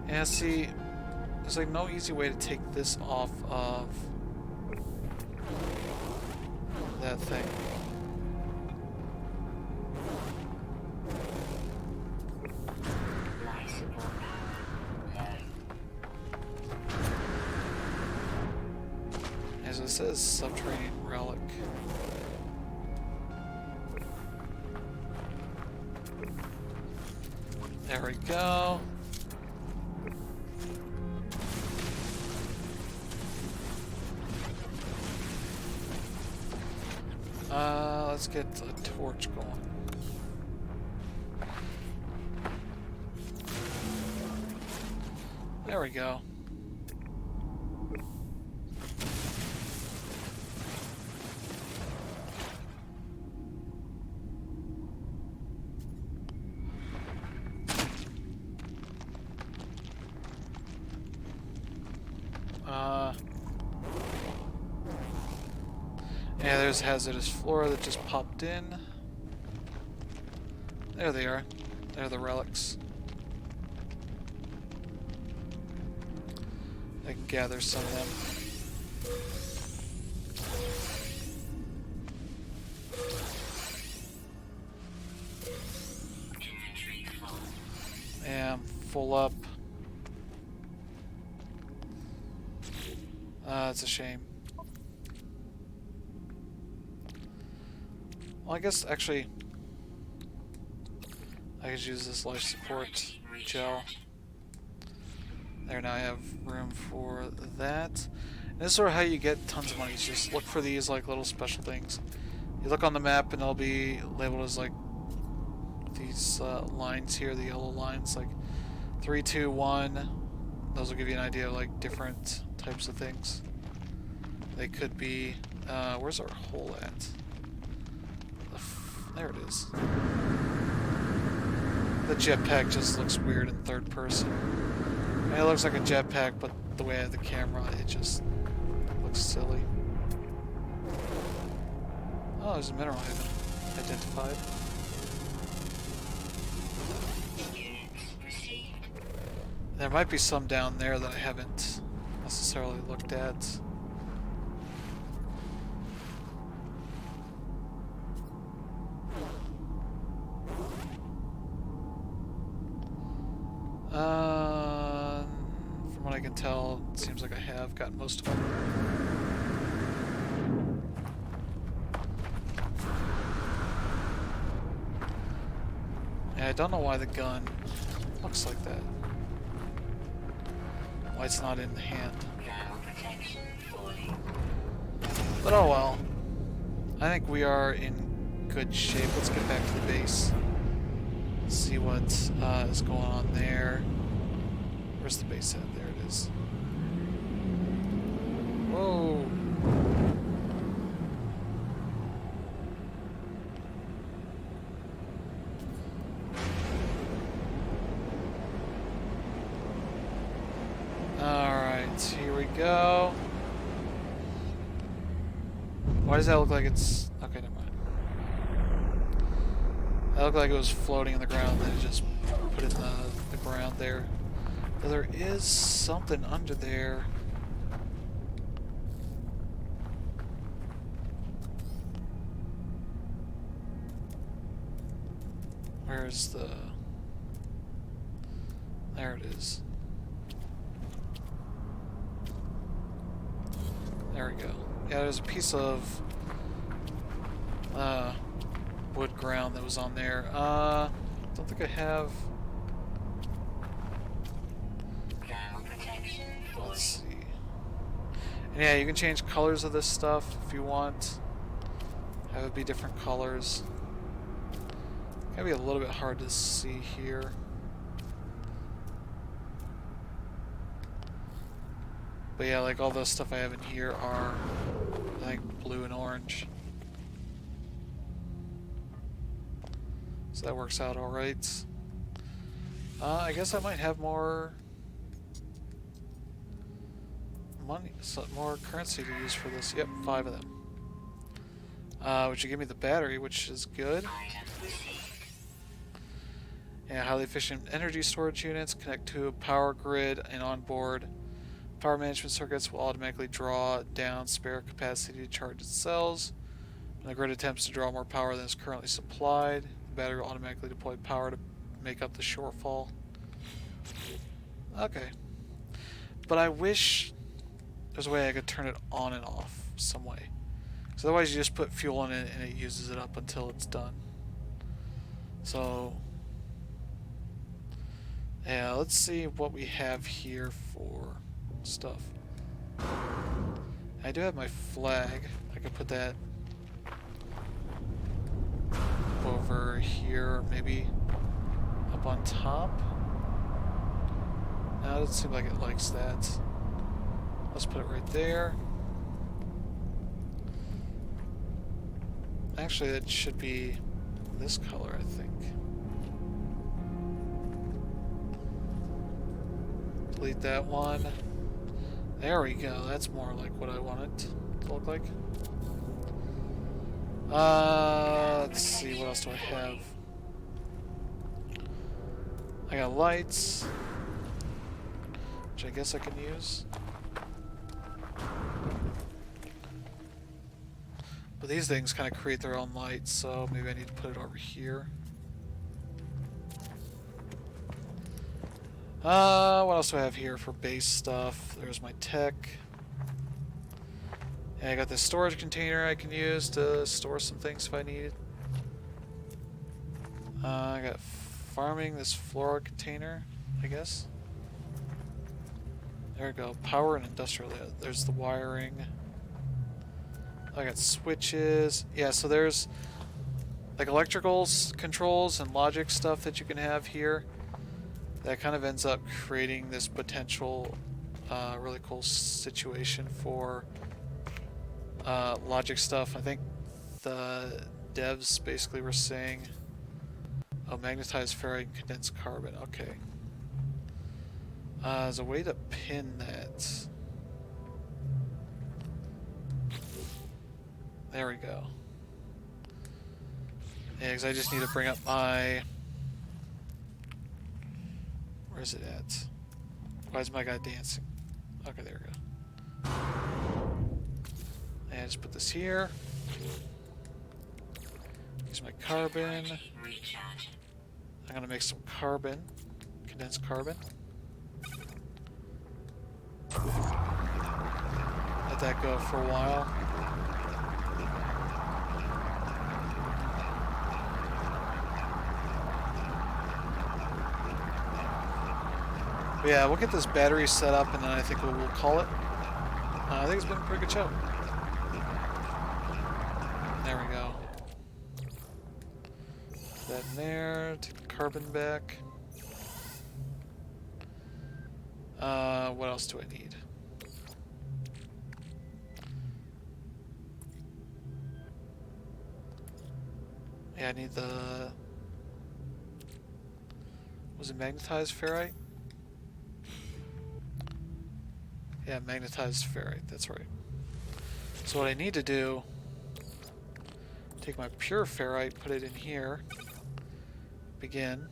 And see, there's like no easy way to take this off of that thing. says subterranean relic. There we go. Let's get a torch going. There we go. Yeah, there's hazardous flora that just popped in. There they are. They're the relics. I can gather some of them. Yeah, I'm full up. It's a shame. Well, I guess actually I could use this life support gel. There, now I have room for that. And this is sort of how you get tons of money. You just look for these like little special things. You look on the map and they'll be labeled as like these lines here, the yellow lines, like 3, 2, 1. Those will give you an idea of like different types of things. They could be. Where's our hole at? There it is. The jetpack just looks weird in third person. I mean, it looks like a jetpack, but the way I have the camera, it just looks silly. Oh, there's a mineral I haven't identified. There might be some down there that I haven't necessarily looked at. From what I can tell, it seems like I have got most of them. Yeah, I don't know why the gun looks like that. Why it's not in the hand. But oh well. I think we are in good shape. Let's get back to the base. See what is going on there. Where's the base at? There it is. Whoa. Alright, here we go. Why does that look like it's... Okay, never mind. That looked like it was floating in the ground, then it just put it in the ground there. But there is something under there. Where's the... There it is. There we go. Yeah, there's a piece of wood ground that was on there. Don't think I have... Let's see. And yeah, you can change colors of this stuff if you want. Have it be different colors. Gotta be a little bit hard to see here. But yeah, like all the stuff I have in here are, I think, blue and orange. So that works out alright. I guess I might have more money, more currency to use for this. Yep, 5 of them. Which will give me the battery, which is good. Yeah, highly efficient energy storage units connect to a power grid and onboard. Power management circuits will automatically draw down spare capacity to charge its cells. When the grid attempts to draw more power than is currently supplied, the battery will automatically deploy power to make up the shortfall. Okay. But I wish there's a way I could turn it on and off. some way. Because otherwise you just put fuel in it and it uses it up until it's done. So, yeah, let's see what we have here for stuff. I do have my flag. I could put that over here, maybe up on top. No, it doesn't seem like it likes that. Let's put it right there. Actually, it should be this color, I think. Delete that one. There we go. That's more like what I want it to look like. Let's see. What else do I have? I got lights, which I guess I can use. But these things kind of create their own light, so maybe I need to put it over here. What else do I have here for base stuff? There's my tech. And I got this storage container I can use to store some things if I need it. I got farming, this floral container, I guess. There we go. Power and industrial. There's the wiring. I got switches. Yeah, so there's like electricals, controls, and logic stuff that you can have here. That kind of ends up creating this potential really cool situation for logic stuff. I think the devs basically were saying, oh, magnetized ferrite and condensed carbon. Okay. There's a way to pin that. There we go. Yeah, because I just need to bring up my... Where is it at? Why is my guy dancing? Okay, there we go. And just put this here. Use my carbon. I'm gonna make some carbon. Condensed carbon. Let that go for a while. But yeah, we'll get this battery set up and then I think we'll call it. I think it's been a pretty good show. There we go. Put that in there, take the carbon back. What else do I need? Yeah, I need the... Was it magnetized ferrite? Yeah, magnetized ferrite, that's right. So what I need to do, take my pure ferrite, put it in here, begin.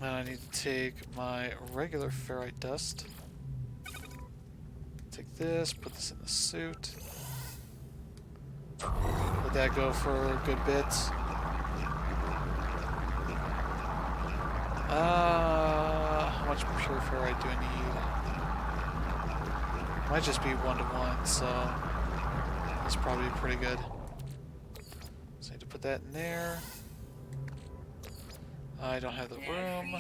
And I need to take my regular ferrite dust, take this, put this in the suit, let that go for a good bit. How much pure ferrite do I need? Might just be 1-to-1, so that's probably pretty good. So I need to put that in there. I don't have the room.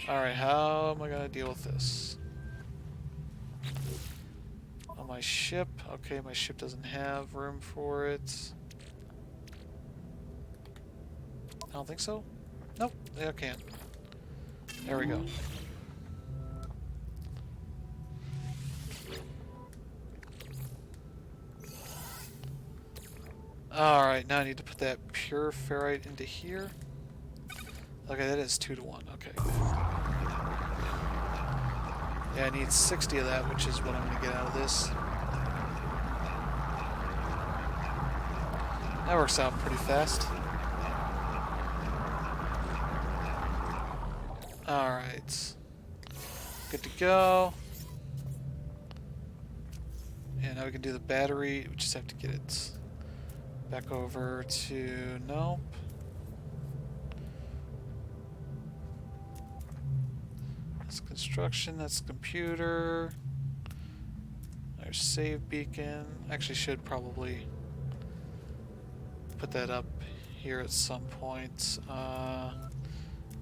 Alright, how am I gonna deal with this? On my ship. Okay, my ship doesn't have room for it. I don't think so. Nope, yeah, I can't. There we go. Alright, now I need to put that pure ferrite into here. Okay, that is 2-to-1, okay. Yeah, I need 60 of that, which is what I'm going to get out of this. That works out pretty fast. Alright. Good to go. And now we can do the battery. We just have to get it back over to... Nope. Let's construct Construction, that's computer. There's save beacon. Actually should probably put that up here at some point.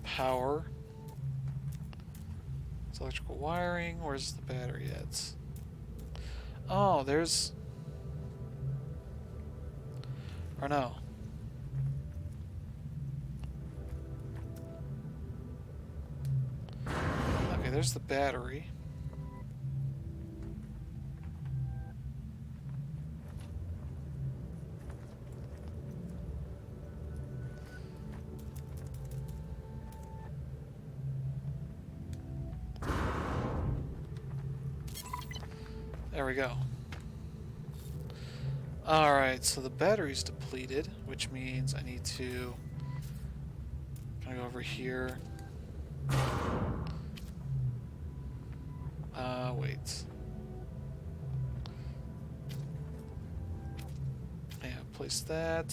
Power. It's electrical wiring. Where's the battery at? Oh, there's... Or no. Okay, there's the battery. There we go. Alright, so the battery's depleted, which means I need to kind of go over here. Wait. Yeah, place that.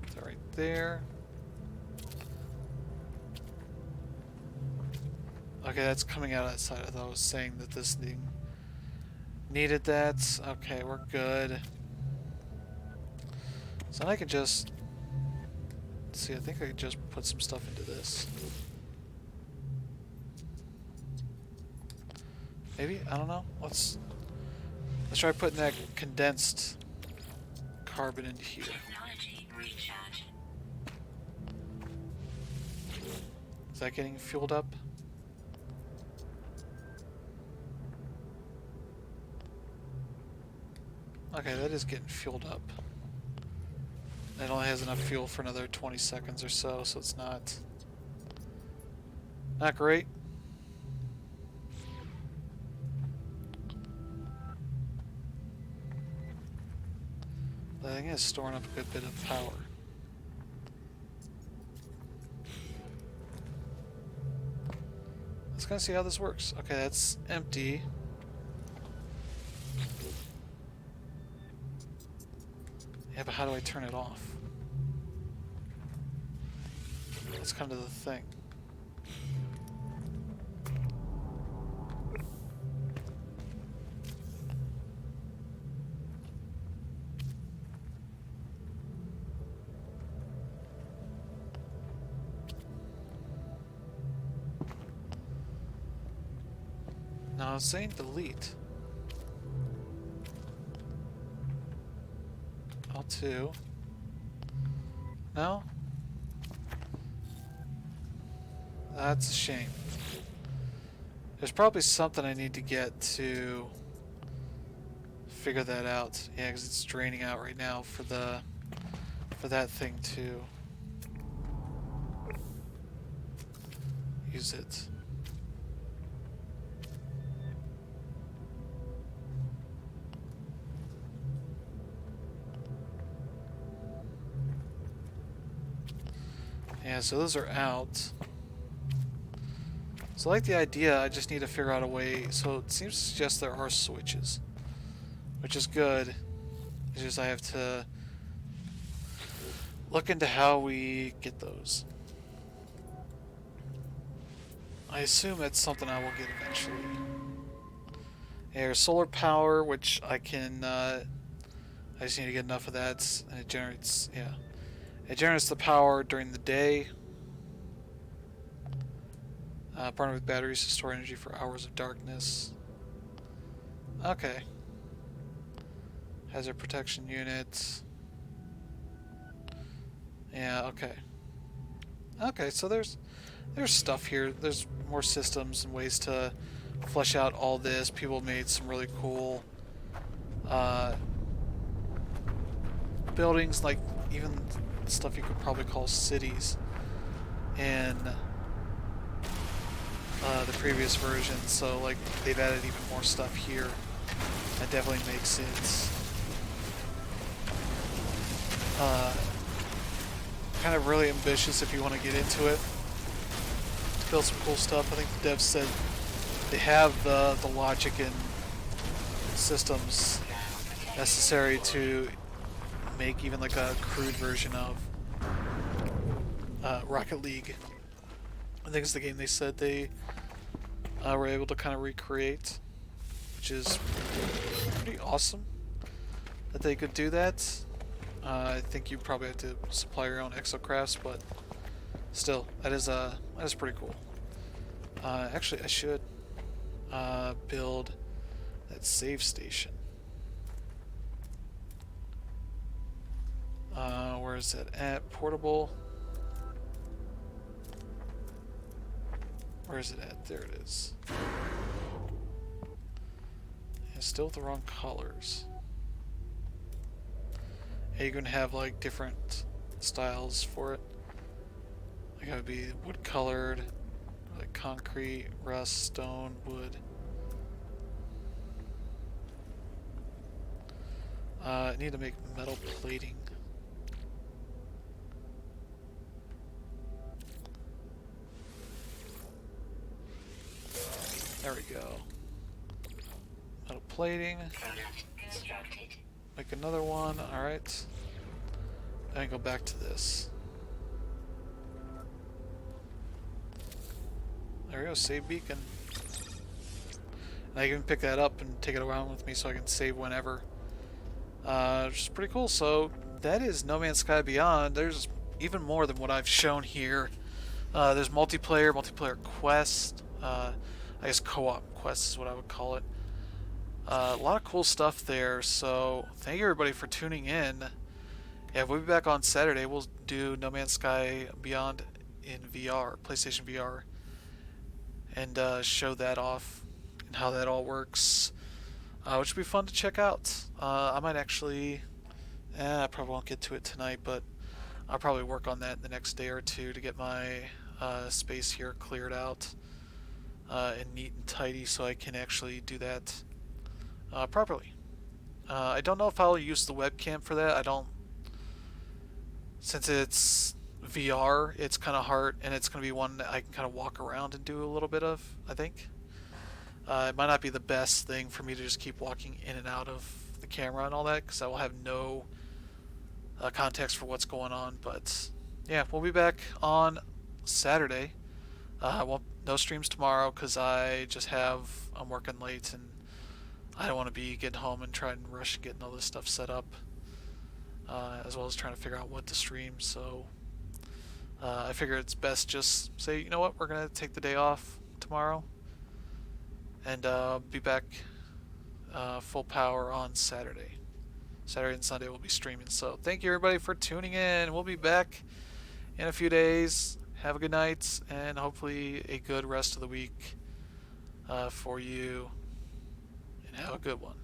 Put that right there. Okay, that's coming out of that side. I thought I was saying that this thing needed that. Okay, we're good. So I could just... see, I think I could just put some stuff into this. Maybe? I don't know. Let's try putting that condensed carbon into here. Technology recharge. Is that getting fueled up? Okay, that is getting fueled up. It only has enough fuel for another 20 seconds or so, so it's not great. The thing is storing up a good bit of power. Let's kind of see how this works. Okay, that's empty. Yeah, but how do I turn it off? That's kind of the thing. No, it's saying delete. L2. No? That's a shame. There's probably something I need to get to figure that out. Yeah, because it's draining out right now for that thing to use it. Yeah, so those are out. So I like the idea, I just need to figure out a way. So it seems to suggest there are switches, which is good. It's just I have to look into how we get those. I assume that's something I will get eventually. There's solar power, which I can, I just need to get enough of that, and it generates, yeah. It generates the power during the day. Partner with batteries to store energy for hours of darkness. Okay. Hazard protection unit. Yeah, okay. Okay, so there's stuff here. There's more systems and ways to flesh out all this. People made some really cool buildings, like even stuff you could probably call cities in the previous version. So like they've added even more stuff here. That definitely makes it kind of really ambitious if you want to get into it. Build some cool stuff. I think the devs said they have the logic and systems necessary to make even like a crude version of Rocket League. I think it's the game they said they we're able to kind of recreate, which is pretty awesome that they could do that. I think you probably have to supply your own exocrafts, but still, that is pretty cool. Actually, I should build that save station. Where is it at? Portable. Where is it at? There it is. It's still the wrong colors. And you can have like different styles for it. Like it would be wood colored, like concrete, rust, stone, wood. I need to make metal plating. There we go. Metal plating. Product constructed. Make another one. Alright. And go back to this. There we go. Save beacon. And I can pick that up and take it around with me so I can save whenever. Which is pretty cool. So that is No Man's Sky Beyond. There's even more than what I've shown here. There's multiplayer quest. I guess co-op quest is what I would call it. A lot of cool stuff there. So thank you everybody for tuning in. Yeah, we'll be back on Saturday. We'll do No Man's Sky Beyond in VR, PlayStation VR, and show that off and how that all works. Which will be fun to check out. I might actually, I probably won't get to it tonight, but I'll probably work on that the next day or two to get my space here cleared out and neat and tidy so I can actually do that properly. I don't know if I'll use the webcam for that. I don't, since it's VR, it's kind of hard, and it's going to be one that I can kind of walk around and do a little bit of, I think. It might not be the best thing for me to just keep walking in and out of the camera and all that, because I will have no context for what's going on. But yeah, we'll be back on Saturday. No streams tomorrow because I'm working late and I don't want to be getting home and trying to rush getting all this stuff set up, as well as trying to figure out what to stream. So I figure it's best just say, you know what, we're gonna take the day off tomorrow and be back full power on Saturday. Saturday and Sunday we'll be streaming. So thank you everybody for tuning in. We'll be back in a few days. Have a good night and hopefully a good rest of the week for you, and have a good one.